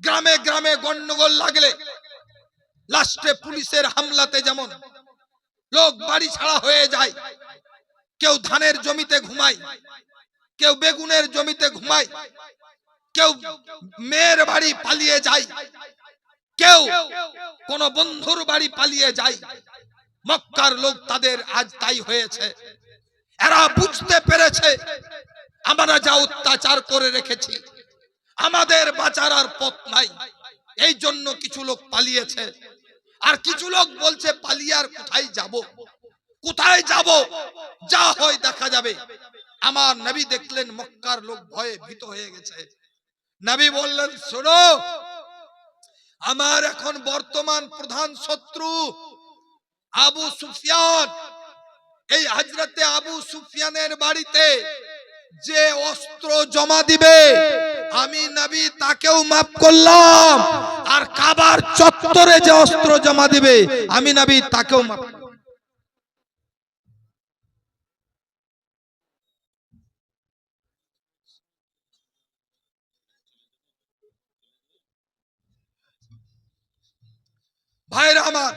গ্রামে গ্রামে গন্ডগোল লাগলে, লাস্টে পুলিশের হামলাতে যেমন লোক বাড়ি ছাড়া হয়ে যায়, কেউ ধানের জমিতে ঘুমায়, কেউ বেগুনের জমিতে ঘুমায়, কেউ মেয়ের বাড়ি পালিয়ে যায়, কেউ কোন বন্ধুর বাড়ি পালিয়ে যায়। মক্কার লোক তাদের আজ তাই হয়েছে। এরা বুঝতে পেরেছে আমরা যা অত্যাচার করে রেখেছি, আমাদের বাঁচার আর পথ নাই। এই জন্য কিছু লোক পালিয়েছে, আর কিছু লোক বলছে পালিয়ে আর কোথায় যাব, কোথায় যাব, যা হয় দেখা যাবে। আমার নবী দেখলেন মক্কার লোক ভয়ে ভীত হয়ে গেছে। নবী বললেন শোনো, আমার এখন বর্তমান প্রধান শত্রু আবু সুফিয়ান, এই হযরতে আবু সুফিয়ানের বাড়িতে যে অস্ত্র জমা দিবে আমি নবী তাকেও মাফ করলাম, আর কাবার চত্বরে যে অস্ত্র জমা দিবে আমি নবী তাকেও মাফ করলাম। ভাইরা আমার,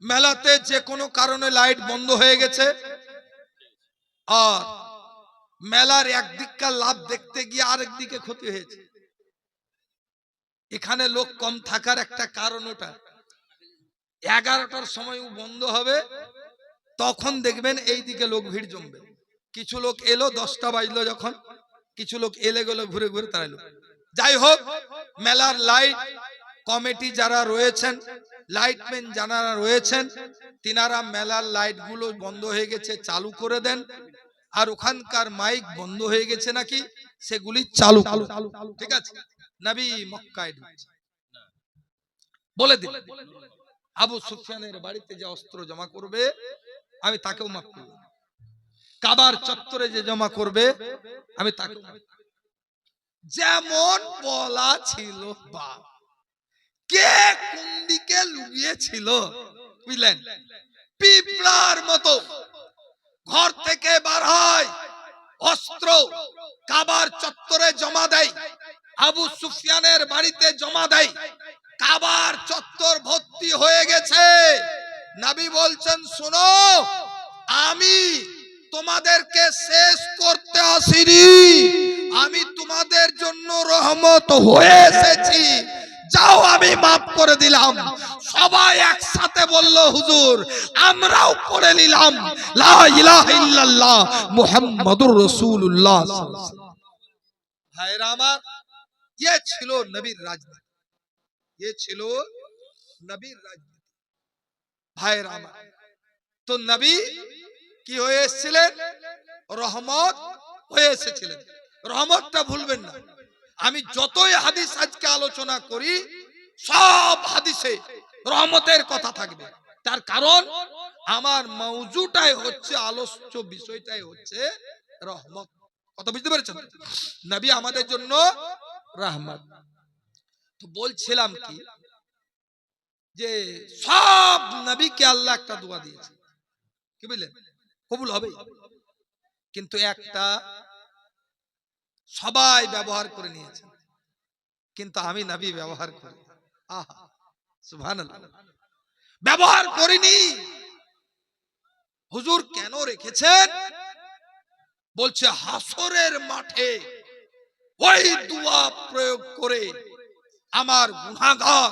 মেলাতে যে কোনো কারণে লাইট বন্ধ হয়ে গেছে, আর মেলার একদিককার লাভ দেখতে গিয়ে আরেক দিকে ক্ষতি হয়েছে। এখানে লোক কম থাকার একটা কারণ ওটা, 11টার সময় বন্ধ হবে, তখন দেখবেন এই দিকে লোক ভিড় জমবে। কিছু লোক এলো 10টা বাজলো যখন, কিছু লোক এলে গেলো ঘুরে ঘুরে তারা এলো। যাই হোক, মেলার লাইট কমিটি যারা রয়েছেন, লাইটম্যান যারা রয়েছেন, তিনারা মেলার লাইট গুলো বন্ধ হয়ে গেছে চালু করে দেন, আর ওখানকার মাইক বন্ধ হয়ে গেছে নাকি সেগুলি চালু, ঠিক আছে? নবী মক্কায় ঢুকছে, বলে দিন আবু সুফিয়ানের বাড়িতে যে অস্ত্র জমা করবে আমি তাকেও মাফ করব, কাবার চত্বরে যে জমা করবে আমি তাকেও মাফ করব। যেমন বলা ছিল, বাপ কে কোন দিকে লুকিয়েছিল বুঝলেন? পিঁপড়ার মতো ঘর থেকে বার হয়, অস্ত্র কাবার চত্বরে জমা দেয়, আবু সুফিয়ানের বাড়িতে জমা দেয়, কাবার চত্বর ভর্তি হয়ে গেছে। নবী বলছেন শোনো, আমি তোমাদেরকে শেষ করতে আসিনি, আমি তোমাদের জন্য রহমত হয়ে এসেছি, যাও আমি মাফ করে দিলাম। সবাই একসাথে বলল হুজুর আমরাও করে নিলাম লা ইলাহা ইল্লাল্লাহ মুহাম্মাদুর রাসূলুল্লাহ। ভাইরা আমার, ये ছিল নবীর রাজনীতি, ये ছিল নবীর রাজনীতি। ভাইরা আমার, তো নবী কি হয়ে এসেছিলেন? রহমত হয়ে এসেছিলেন। রহমতটা ভুলবেন না। আমি যতই হাদিস আজকে আলোচনা করি, সব হাদিসে রহমতের কথা থাকবে। তার কারণ আমার মওজুটাই হচ্ছে, আলোচ্য বিষয়টাই হচ্ছে রহমত। কথা বুঝতে পেরেছেন? নবী আমাদের জন্য রহমত। তো বলছিলাম কি, যে সব নবীকে আল্লাহ একটা দোয়া দিয়েছে, কি বুঝলেন? কবুল হবে, কিন্তু একটা সবাই ব্যবহার করে নিয়েছে, কিন্তু আমি নবী ব্যবহার করি। আহা, সুবহানাল্লাহ, ব্যবহার করিনি। হুজুর কেন রেখেছেন? বলছে হাসরের মাঠে ওই দোয়া প্রয়োগ করে আমার গুনাহগার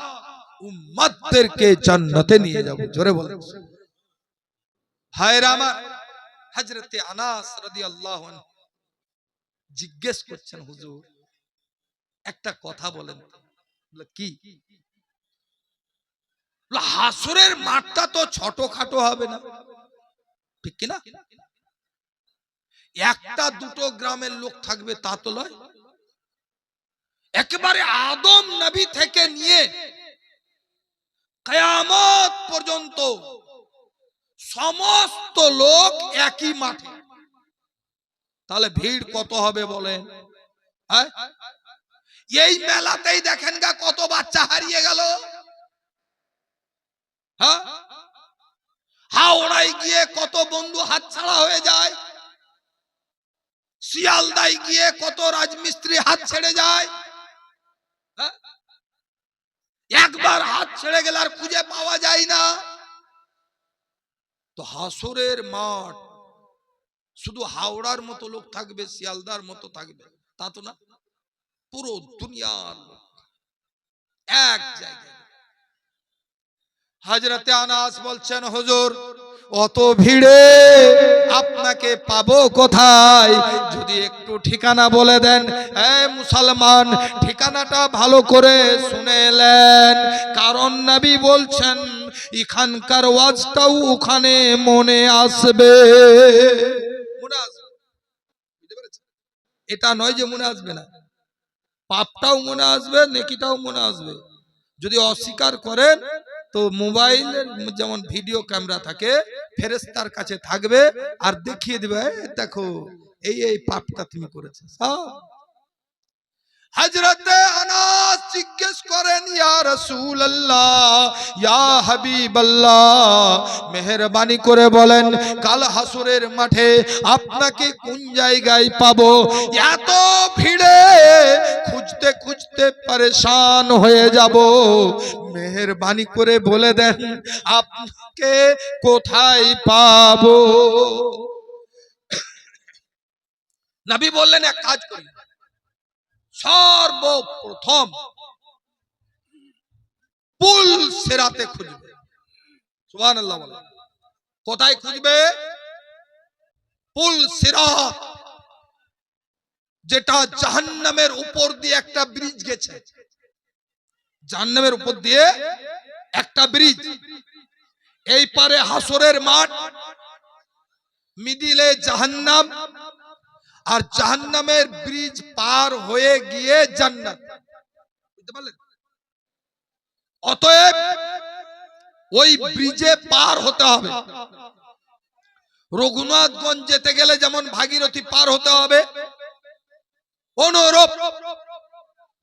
উম্মতদেরকে জান্নাতে নিয়ে যাব। জোরে বলেন। ভাইরা আমার, হযরতে আনাস রাদিয়াল্লাহু আনহু জিজ্ঞেস করছেন, হুজুর একটা কথা বলেন তো। কি? হাসরের মাঠটা তো ছোটখাটো হবে না, ঠিক কিনা? একটা দুটো গ্রামের লোক থাকবে তা তো নয়, একেবারে আদম নবী থেকে নিয়ে কিয়ামত পর্যন্ত সমস্ত লোক একই মাঠে। তাহলে ভিড় কত হবে বলেন? হ্যাঁ, এই মেলাতেই দেখেন গা কত বাচ্চা হারিয়ে গেল। হ্যাঁ, হাওড়ায় গিয়ে কত বন্ধু হাতছাড়া হয়ে যায়, শিয়ালদায় গিয়ে কত রাজমিস্ত্রি হাত ছেড়ে যায়। হ্যাঁ, একবার হাত ছেড়ে গেলে আর খুঁজে পাওয়া যায় না। তো হাসরের মাঠ শুধু হাওড়ার মতো লোক থাকবে, শিয়ালদার মতো থাকবে তা তো না, পুরো দুনিয়ার লোক এক জায়গায়। হযরতে আনাস বলছেন, হুজুর অত ভিড়ে আপনাকে পাবো কোথায়? যদি একটু ঠিকানা বলে দেন। মুসলমান, ঠিকানাটা ভালো করে শুনেলেন, কারণ নবী বলছেন এখানকার ওয়াজটাও ওখানে মনে আসবে। মনে আসবে, বুঝতে পেরেছেন? এটা নয় যে মনে আসবে না, পাপটাও মনে আসবে, নেকিটাও মনে আসবে। যদি অস্বীকার করেন তো মোবাইলের যেমন ভিডিও ক্যামেরা থাকে, ফেরেশতার কাছে থাকবে আর দেখিয়ে দিবে, দেখো এই এই পাপটা তুমি করেছো। হযরতে আনাস জিজ্ঞেস করেন, ইয়া রাসূলুল্লাহ, ইয়া হাবিবাল্লাহ, মেহেরবানি করে বলেন কাল হাসরের মাঠে আপনাকে কোন জায়গায় পাবো? এত ভিড়ে খুঁজতে খুঁজতে পরেশান হয়ে যাব, মেহেরবানি করে বলে দেন আপনাকে কোথায় পাবো? নবী বললেন এক কাজ করি, সর্বপ্রথম পুল সিরাতে খুঁজবে। সুবহানাল্লাহ বলেন। কোথায় খুঁজবে? পুল সিরাত, যেটা জাহান্নামের উপর দিয়ে একটা ব্রিজ গেছে। জাহান্নামের উপর দিয়ে একটা ব্রিজ, এই পারে হাসরের মাঠ, মিডিলে জাহান্নাম, আর জাহান্নামের ব্রিজ পার হয়ে গিয়ে জান্নাত। বুঝতে পারলেন? অতএব ওই ব্রিজে পার হতে হবে। রঘুনাথগঞ্জ যেতে গেলে যেমন ভাগীরথী পার হতে হবে, অনুরূপ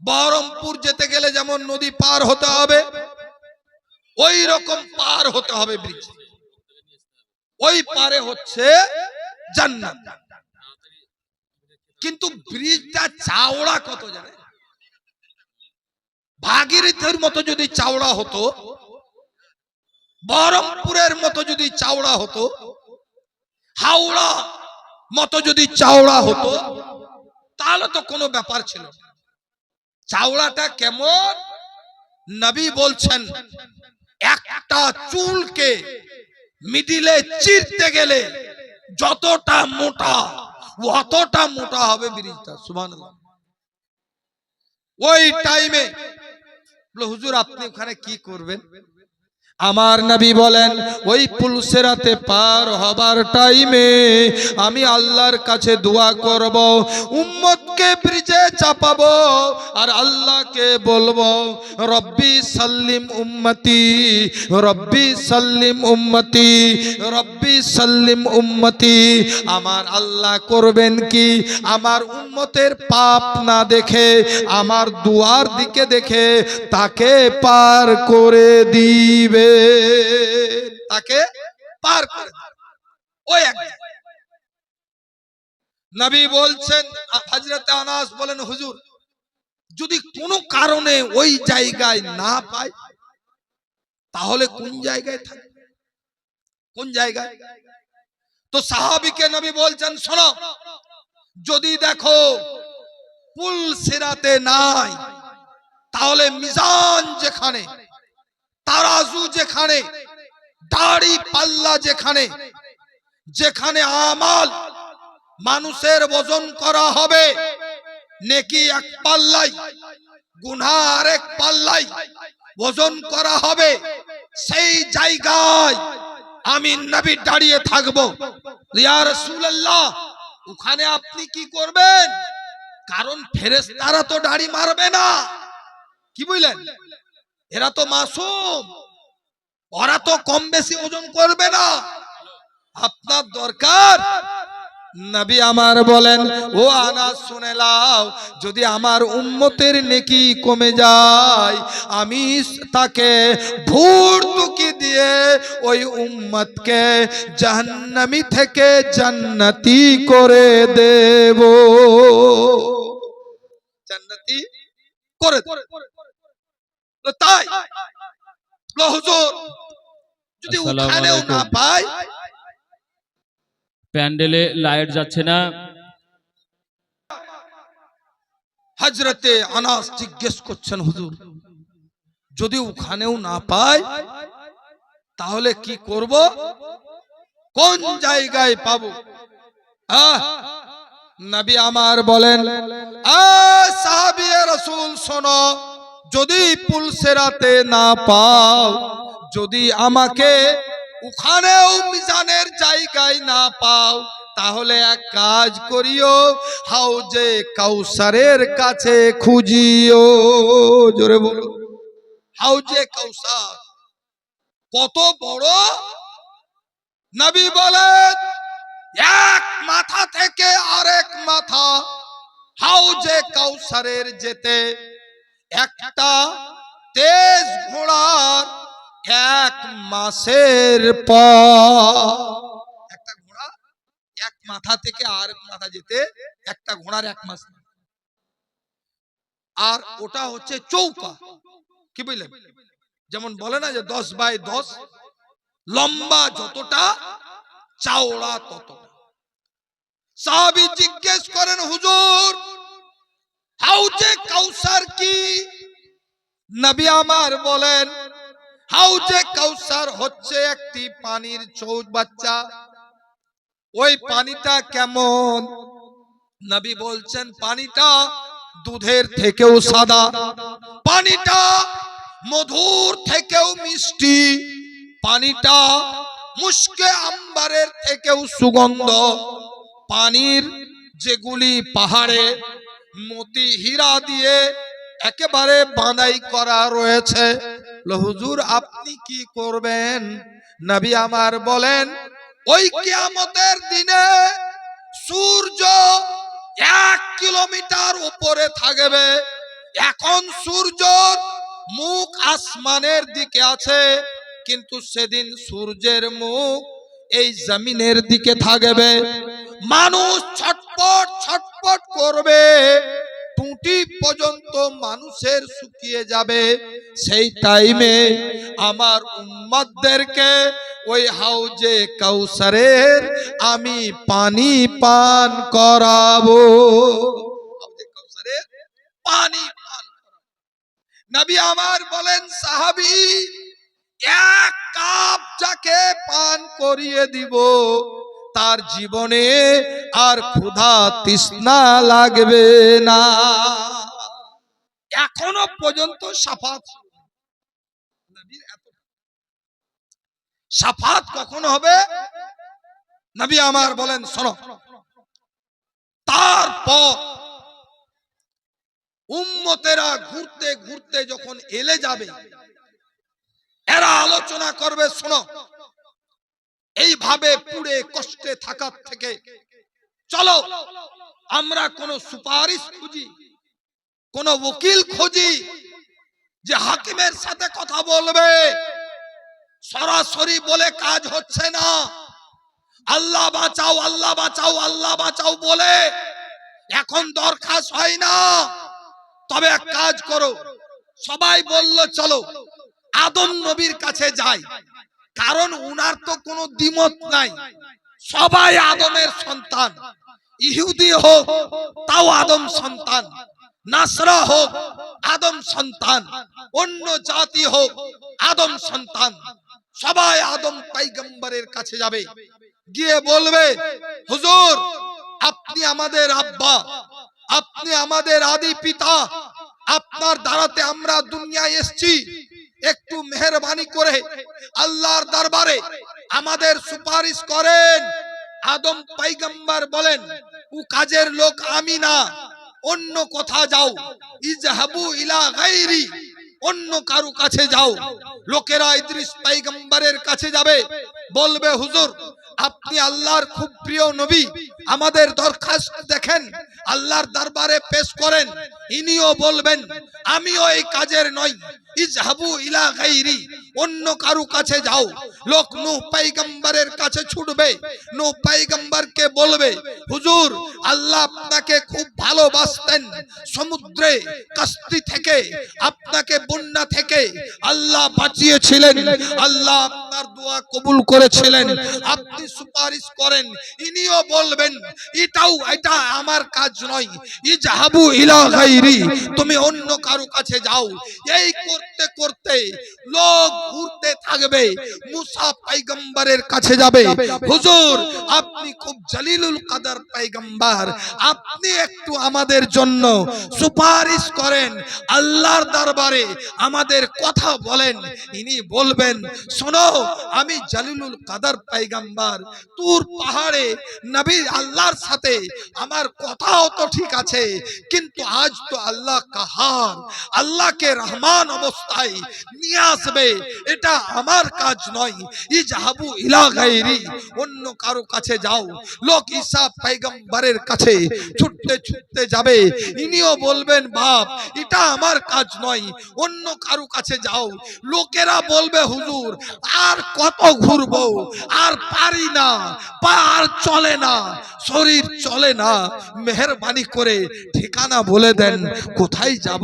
বহরমপুর যেতে গেলে যেমন নদী পার হতে হবে, ওই রকম পার হতে হবে ব্রিজ। ওই পারে হচ্ছে জান্নাত। কিন্তু ব্রিজটা চওড়া কত জানেন? ভাগীরথীর মতো যদি চওড়া হতো, বহরমপুরের মতো যদি চওড়া হতো, হাওড়া মতো যদি চওড়া হতো, তাহলে তো কোনো ব্যাপার ছিল। চওড়াটা কেমন? নবী বলছেন একটা চুলকে মিডিলে চিরতে গেলে যতটা মোটা, অতটা মোটা হবে ব্রিজটা। সুবহানাল্লাহ। ওই টাইমে হুজুর আপনি ওখানে কি করবেন? আমার নবী বলেন ওই পুলসেরাতে পার হবার টাইমে আমি আল্লাহর কাছে দোয়া করব, উম্মতকে ব্রিজে চাপাবো আর আল্লাহকে বলবো রব্বি সাল্লিম উম্মতি, রব্বি সাল্লিম উম্মতি, রব্বি সাল্লিম উম্মতি। আমার আল্লাহ করবেন কি, আমার উম্মতের পাপ না দেখে, আমার দুয়ার দিকে দেখে তাকে পার করে দিবে, তাকে পার করে দিবে। ওই এক নবী বলছেন, হযরত আনাস বলেন হুজুর যদি কোনো কারণে ওই জায়গায় না পাই তাহলে কোন জায়গায় থাকবে, কোন জায়গায়? তো সাহাবীকে নবী বলছেন শোনো, যদি দেখো পুল সিরাতে নাই তাহলে মিজান যেখানে, তারাজু যেখানে, দাড়ি পাল্লা যেখানে, যেখানে আমাল মানুষের ওজন করা হবে, নেকি এক পাল্লাই, গুনাহ আরেক পাল্লাই ওজন করা হবে, সেই জায়গায় আমি নবী দাঁড়িয়ে থাকবো। ইয়া রাসূলুল্লাহ ওখানে আপনি কি করবেন? কারণ ফেরেশতারা তো দাড়ি মারবে না, কি বুঝলেন? এরা তো মাসুম, ওরা তো কম বেশি ওজন করবে না। আপনার দরকার, নবী আমার বলেন ও আনাস শুনে লাও, যদি আমার উম্মতের নেকি কমে যায় আমি তাকে ভর্তুকি দিয়ে ওই উম্মতকে জাহান্নামী থেকে জান্নাতি করে দেব, জান্নাতি করে দেব। তো তাই হুজুর যদি আসসালামু ওখানেও না আলাইকুম। পাই, প্যান্ডেলে লাইট যাচ্ছে না। হযরতে আনাস জিজ্ঞেস করছেন হুজুর যদি ওখানেও না পাই তাহলে কি করব, কোন জায়গায় পাবো? নবী আমার বলেন সাহাবী রাসূল শোনো, যদি পুলসেরাতে না পাও, যদি আমাকে ওখানেও মিজানের জায়গায় না পাও, তাহলে এক কাজ করিও, হাউজে কাউসারের কাছে খুঁজিও। জোরে বলো, হাউজে কাউসার কত বড়! নবী বলেন এক মাথা থেকে আরেক মাথা হাউজে কাউসারের যেতে একটা তেজ ঘোড়ার 1 মাসের পথ। একটা ঘোড়া এক মাথা থেকে আরেক মাথা যেতে একটা ঘোড়ার 1 মাস, আর ওটা হচ্ছে চৌকা, কি বুঝলেন? যেমন বলে না যে 10 বাই 10, লম্বা যতটা চওড়া ততটা। সাহাবী জিজ্ঞেস করেন হুজুর হাউজে কাউসার কি? নবী আমার বলেন হাউজে কাউসার হচ্ছে একটি পানির চৌবাচ্চা। ওই পানিটা কেমন? নবী বলছেন পানিটা দুধের থেকেও সাদা, পানিটা মধুর থেকেও মিষ্টি, পানিটা মুশকে আম্বারের থেকেও সুগন্ধ, পানির যেগুলি পাহাড়ে মতি হীরা দিয়ে একেবারে বাঁধাই করা রয়েছে। হুজুর আপনি কি করবেন? নবী আমার বলেন ওই কিয়ামতের দিনে সূর্য 1 কিলোমিটার উপরে থাকবে। এখন সূর্যর মুখ আসমানের দিকে আছে, কিন্তু সেদিন সূর্যের মুখ এই জমিনের দিকে থাকবে। মানুষ ছটপট ছটপট করবে, টুটি পর্যন্ত মানুষের শুকিয়ে যাবে। সেই টাইমে আমার উম্মতদেরকে ওই হাউজে কাউসারের আমি পানি পান করাবো, হাউজে কাউসারের পানি পান করাবো। নবী আমার বলেন সাহাবী 1 কাপ যাকে পান করিয়ে দিব তার জীবনে আর ক্ষুধা তৃষ্ণা লাগবে না। এখনো পর্যন্ত সাফাত নবীর এত সাফাত কখন হবে? নবী আমার বলেন শোনো, তারপর উম্মতেরা ঘুরতে ঘুরতে যখন এলে যাবে, এরা আলোচনা করবে, শোনো এইভাবে পুড়ে কষ্টে থাকার থেকে চলো আমরা কোন সুপারিশ খুঁজি, কোন উকিল খুঁজি যে হাকিমের সাথে কথা বলবে। সরাসরি বলে কাজ হচ্ছে না, আল্লাহ বাঁচাও আল্লাহ বাঁচাও আল্লাহ বাঁচাও বলে এখন দরখাস্ত হয় না। তবে এক কাজ করো, সবাই বলল চলো আদম নবীর কাছে যাই, কারণ উনার তো কোনো দ্বিমত নাই, সবাই আদমের সন্তান। ইহুদি হোক তাও আদম সন্তান, নাসরা হোক আদম সন্তান, অন্য জাতি হোক আদম সন্তান, সবাই আদম পয়গম্বরের কাছে যাবে, গিয়ে বলবে হুজুর আপনি আমাদের আব্বা, আপনি আমাদের আদি পিতা, আপনার দ্বারাতে আমরা দুনিয়ায় এসেছি, একটু মেহেরবানি করে আল্লাহর দরবারে আমাদের সুপারিশ করেন। আদম পয়গম্বর বলেন ও কাজের লোক আমি না, অন্য কথা যাও, ইজহাবু ইলা গায়রি, অন্য কারো কাছে যাও। লোকেরা ইদ্রিস পয়গম্বরের কাছে যাবে, বলবে হুজুর আপনি আল্লাহর খুব প্রিয় নবী, আমাদের দরখাস্ত দেখেন, আল্লাহর দরবারে পেশ করেন। ইনিও বলবেন আমিও এই কাজের নই, ইজহাবু ইলা গায়রি, অন্য কারো কাছে যাও। লোক নূহ পয়গম্বরের কাছে ছুটবে, নূহ পয়গম্বরকে বলবে হুজুর আল্লাহ আপনাকে খুব ভালোবাসতেন, সমুদ্রে কাস্তি থেকে আপনাকে বন্যা থেকে আল্লাহ বাঁচিয়েছিলেন, আল্লাহ আপনার দোয়া কবুল করেছিলেন, আপনি সুপারিশ করেন। ইনিও বলবেন এটা আমার কাজ নয়, ইজহাবু ইলা গায়রি, তুমি অন্য কারো কাছে যাও। এই করতে করতে লোক ঘুরতে থাকবে, মুসা পয়গম্বরের কাছে যাবে, হুজুর আপনি খুব জলিলুল কদর পয়গম্বর, আপনি একটু আমাদের জন্য সুপারিশ করেন, আল্লাহর দরবারে আমাদের কথা বলেন। ইনি বলবেন শোনো আমি জলিলুল কদর পয়গম্বর, তুর পাহাড়ে নবী আল্লাহর সাথে আমার কথাও তো ঠিক আছে, কিন্তু আজ তো আল্লাহ কাহার, আল্লাহকে রহমান অবস্থায় নিয়ে আসবে, এটা আমার কাজ নয়, ইজহাবু ইলা গায়রি, অন্য কারো কাছে যাও। লোক ঈসা পয়গম্বরের কাছে ছুটতে ছুটতে যাবে, ইনিও বলবেন বাপ এটা আমার কাজ নয়, অন্য কারো কাছে যাও। লোকেরা বলবে হুজুর আর কত ঘুরবো, আর পারি না, পা আর চলে না, শরীর চলে না, মেহেরবানি করে ঠিকানা বলে দেন কোথায় যাব।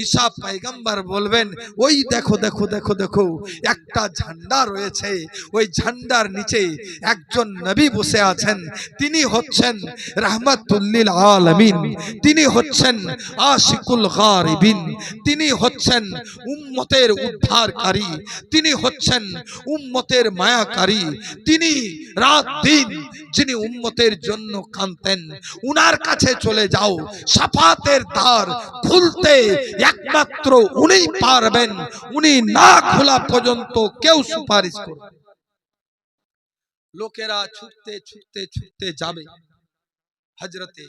ঈসা পয়গম্বর বলবেন ওই দেখো দেখো দেখো দেখো একটা ঝান্ডা রয়েছে, ওই ঝান্ডার নিচে একজন নবী বসে আছেন, তিনি হচ্ছেন রাহমাতুল লিল আলামিন, তিনি হচ্ছেন আশিকুল গারিবিন, তিনি হচ্ছেন উম্মতের উদ্ধারকারী, তিনি হচ্ছেন উম্মতের মায়াকারী, তিনি রাত দিন যিনি উম্মতের জন্য কাঁদতেন, উনার কাছে চলে যাও। শাফাতের দ্বার খুলতে একমাত্র উনিই পারবেন, উনি না খোলা পর্যন্ত কেউ সুপারিশ করবে। লোকেরা ছুটতে ছুটতে ছুটতে যাবে হযরতে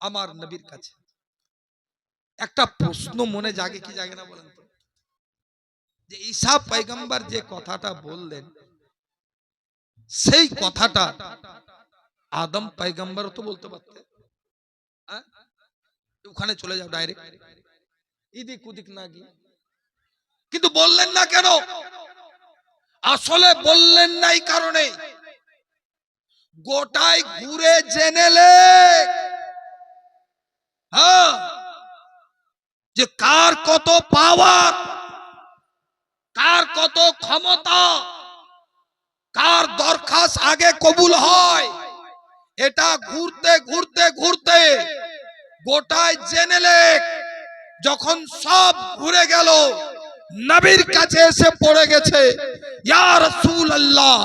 আমার নবীর কাছে। একটা প্রশ্ন মনে জাগে কি জাগে না বলেন তো, যে ঈসা পয়গম্বর যে কথাটা বললেন সেই কথাটা আদম পয়গম্বর তো বলতে পারতেন, ওখানে চলে যাও ডাইরেক্ট, ইদিক উদিক না গিয়ে, কিন্তু বললেন না কেন? আসলে বললেন না এই কারণে গোটাই ঘুরে জেনেলে যে কার কত পাওয়ার, কার কত ক্ষমতা, কার দরখাস্ত আগে কবুল হয়, এটা ঘুরতে ঘুরতে ঘুরতে গোটাই জেনেলে। যখন সব ঘুরে গেল নবীর কাছে এসে পড়ে গেছে, ইয়া রাসূলুল্লাহ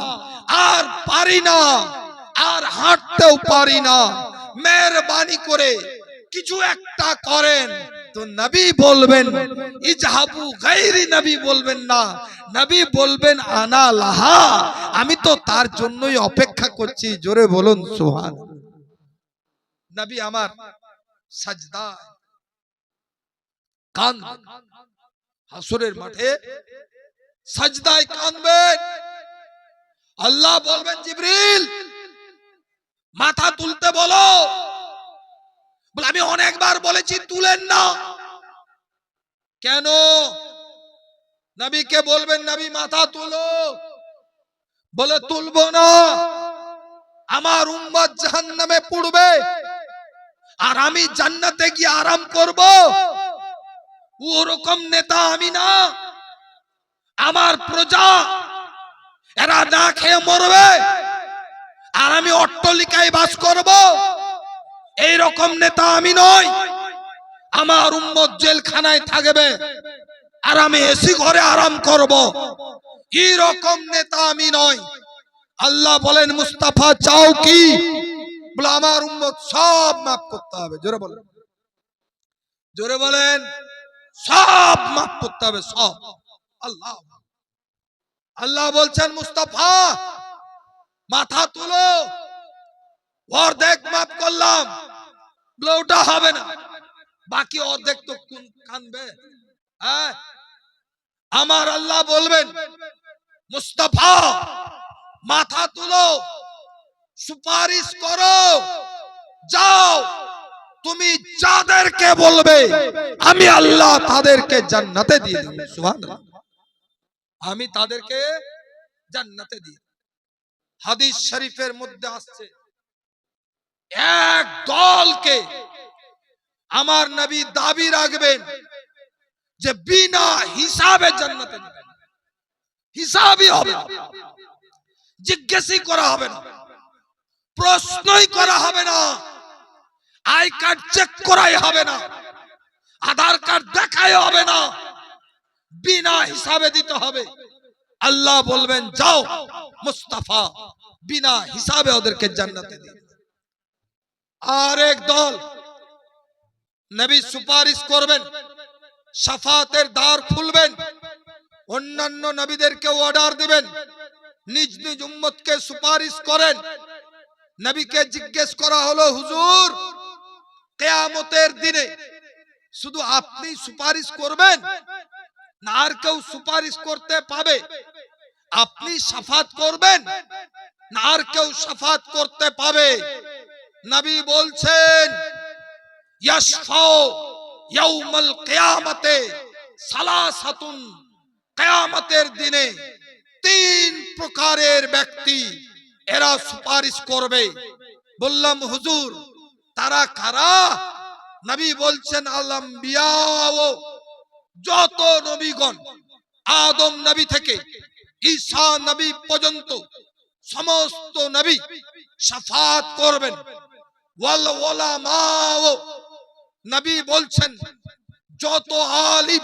আর পারি না, আর হাঁটতেও পারি না, মেহেরবানি করে কিছু একটা করেন, তো নবী বলবেন ইজহাবু গায়রি, নবী বলবেন না, নবী বলবেন আনা লাহা, আমি তো তার জন্যই অপেক্ষা করছি। জোরে বলুন সুবহানাল্লাহ। নবী আমার সাজদায় কাঁদবেন, হাসরের মাঠে সাজদায় কাঁদবেন। আল্লাহ বলবেন জিবরিল মাথা তুলতে বলো। বলে আমি অনেকবার বলেছি তুলেন না, কেন? নবীকে বলবেন নবী মাথা তুলো, বলে তুলবো না, আমার উম্মত জাহান্নামে পড়বে আর আমি জান্নাতে গিয়ে আরাম করব। ওরকম নেতা আমি না, আমার প্রজা এরা না খেয়ে মরবে আর আমি অট্টালিকায় বাস করব, এই রকম নেতা আমি নই। আমার উম্মত জেলখানায় থাকবে আর আমি এসি ঘরে আরাম করব, এই রকম নেতা আমি নই। আল্লাহ বলেন মুস্তাফা চাও কি? বলে আমার উম্মত সব মাফ করতে হবে। জোরে বলেন, জোরে বলেন, সব মাফ করতে হবে, সব। আল্লাহ আল্লাহ বলছেন মুস্তাফা মাথা তুলো, অর্ধেক মাফ করলাম। বলে ওটা হবে না, বাকি অর্ধেক তো কোন কানবে? হ্যাঁ, আমার আল্লাহ বলবেন মুস্তাফা মাথা তুলো, সুপারিশ করো, যাও তুমি যাদেরকে বলবে আমি আল্লাহ তাদেরকে জান্নাতে দিয়ে দেব। সুবহানাল্লাহ, আমি তাদেরকে জান্নাতে দিয়ে। হাদিস শরীফের মধ্যে আসছে এক দলকে আমার নবী দাবি রাখবেন যে বিনা হিসাবে জান্নাতে দিবেন। হিসাবই হবে না, জিজ্ঞেসই করা হবে না, প্রশ্নই করা হবে না, আই কার্ড চেক করাই হবে না, আধার কার্ড দেখাই হবে না, বিনা হিসাবে দিতে হবে। আল্লাহ বলবেন যাও মুস্তাফা বিনা হিসাবে ওদেরকে জান্নাতে দিন। আর এক দল নবী সুপারিশ করবেন, শাফাতের দ্বার খুলবেন, অন্যান্য নবীদেরকে অর্ডার দিবেন নিজ নিজ উম্মতকে সুপারিশ করেন। নবীকে জিজ্ঞেস করা হলো হুজুর কিয়ামতের দিনে শুধু আপনি সুপারিশ করবেন না আর কেউ সুপারিশ করতে পাবে? আপনি শাফাত করবেন না আর কেউ শাফাত করতে পাবে? নবী বলছেন ইয়াশফাউ ইয়াউমাল কিয়ামতে সালাসাতুন, কিয়ামতের দিনে তিন প্রকারের ব্যক্তি এরা সুপারিশ করবে। বললাম হুজুর তারা কারা? নবী বলছেন আল আম্বিয়া, যত নবীগণ আদম নবী থেকে ঈসা নবী পর্যন্ত সমস্ত নবী শাফাত করবেন। ওয়াল উলামা, নবী বলছেন যত আলিম,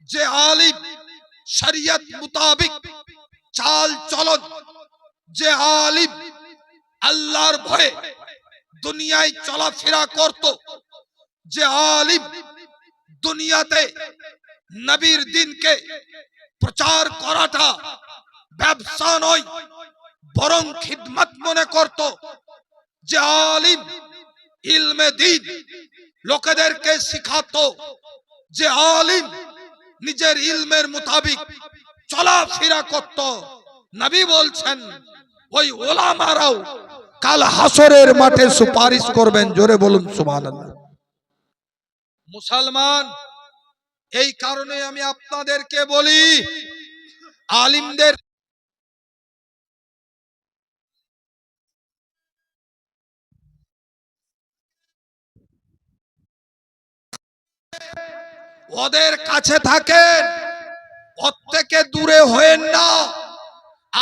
যে আলিম শরীয়ত মুতাবিক চাল চলন, যে আলিম আল্লাহর ভয়ে দুনিয়ায় চলাফেরা করত, যে আলিম দুনিয়াতে নবীর দ্বীনকে প্রচার করাটা ব্যবসা নয় বরং খিদমত মনে করত, যে আলিম ইলমে দ্বীন লোকেদেরকে শিখাতো, যে আলিম নিজের ইলমের মোতাবিক চলাফেরা করত, নবী বলছেন ওই ওলামারাও কাল হাসরের মাঠে সুপারিশ করবেন। জোরে বলুন সুবহানাল্লাহ। মুসলমান, এই কারণে আমি আপনাদেরকে বলি আলিমদের ওদের কাছে থাকেন, ওর থেকে দূরে হয়েন না।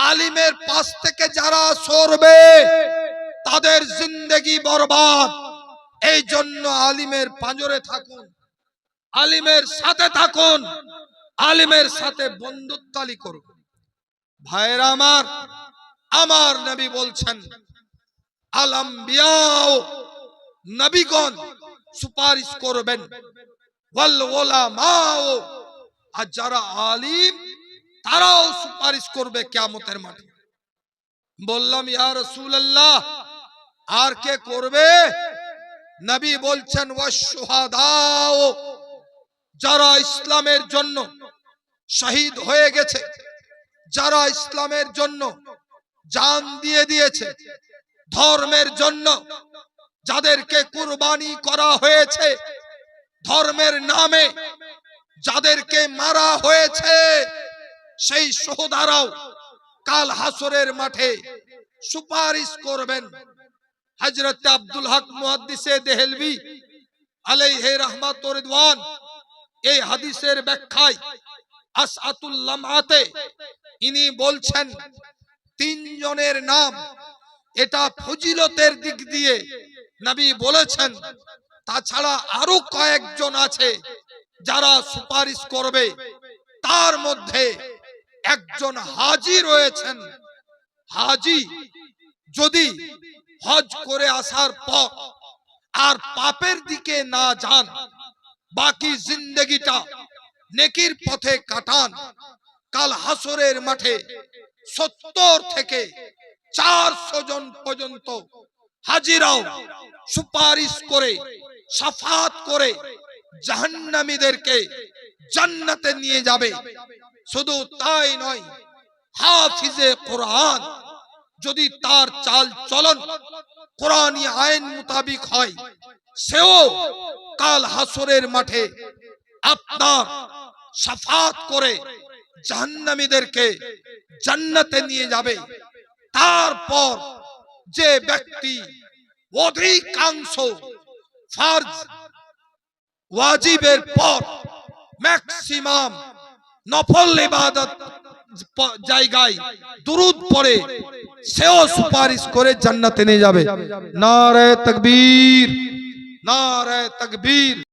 আলিমের পাশ থেকে যারা সরবে তাদের জিন্দেগি বরবাদ। এই জন্য আলিমের পাঁজরে থাকুন, আলিমের সাথে থাকুন, আলিমের সাথে বন্ধুত্বালি করুন। ভাইরা আমার, আমার নবী বলছেন আল আম্বিয়া, নবীগণ সুপারিশ করবেন। ওয়াল উলামাও, আর যারা আলিম তারাও সুপারিশ করবে কিয়ামতের মাঠে। বললাম ইয়া রাসূলুল্লাহ, আর কে করবে? নবী বলছেন ওয়াশুহাদাও, যারা ইসলামের জন্য শহীদ হয়ে গেছে, যারা ইসলামের জন্য জান দিয়ে দিয়েছে, ধর্মের জন্য যাদেরকে কুরবানি করা হয়েছে, ধর্মের নামে যাদেরকে মারা হয়েছে, সেই শহীদারাও কাল হাসরের মাঠে সুপারিশ করবেন। হযরত আব্দুল হক মুহাদ্দিসে দেহলভী আলাইহি রাহমাত ওয়া রিদওয়ান এই হাদিসের ব্যাখ্যায় আসআতুল লামআতে ইনি বলছেন তিনজনের নাম, এটা ফজিলতের দিক দিয়ে নবী বলেছেন। তাছাড়া আরো কয়েকজন আছে যারা সুপারিশ করবে, তার মধ্যে একজন হাজী রয়েছেন। হাজী যদি হজ করে আসার পর আর পাপের দিকে না যান, বাকি জিন্দেগিটা নেকির পথে কাটান, কাল হাসরের মাঠে 70 থেকে 400 জন পর্যন্ত হাজিরাও সুপারিশ করে শাফাত করে জাহান্নামীদেরকে জান্নাতে নিয়ে যাবে। শুধু তাই নয়, হাফিজে কোরআন যদি তার চাল চলন কোরআনী আইন মোতাবেক হয়, সেও কাল হাসরের মাঠে আপনার শাফাত করে জাহান্নামীদেরকে জান্নাতে নিয়ে যাবে। তারপর যে ব্যক্তি অধিকাংশ ফরজ ওয়াজিবের পর ম্যাক্সিমাম নফল ইবাদত জায়গায় দুরূদ পড়ে, সেও সুপারিশ করে জান্নাতে নিয়ে যাবে। নারে তাকবীর, নারে তাকবীর।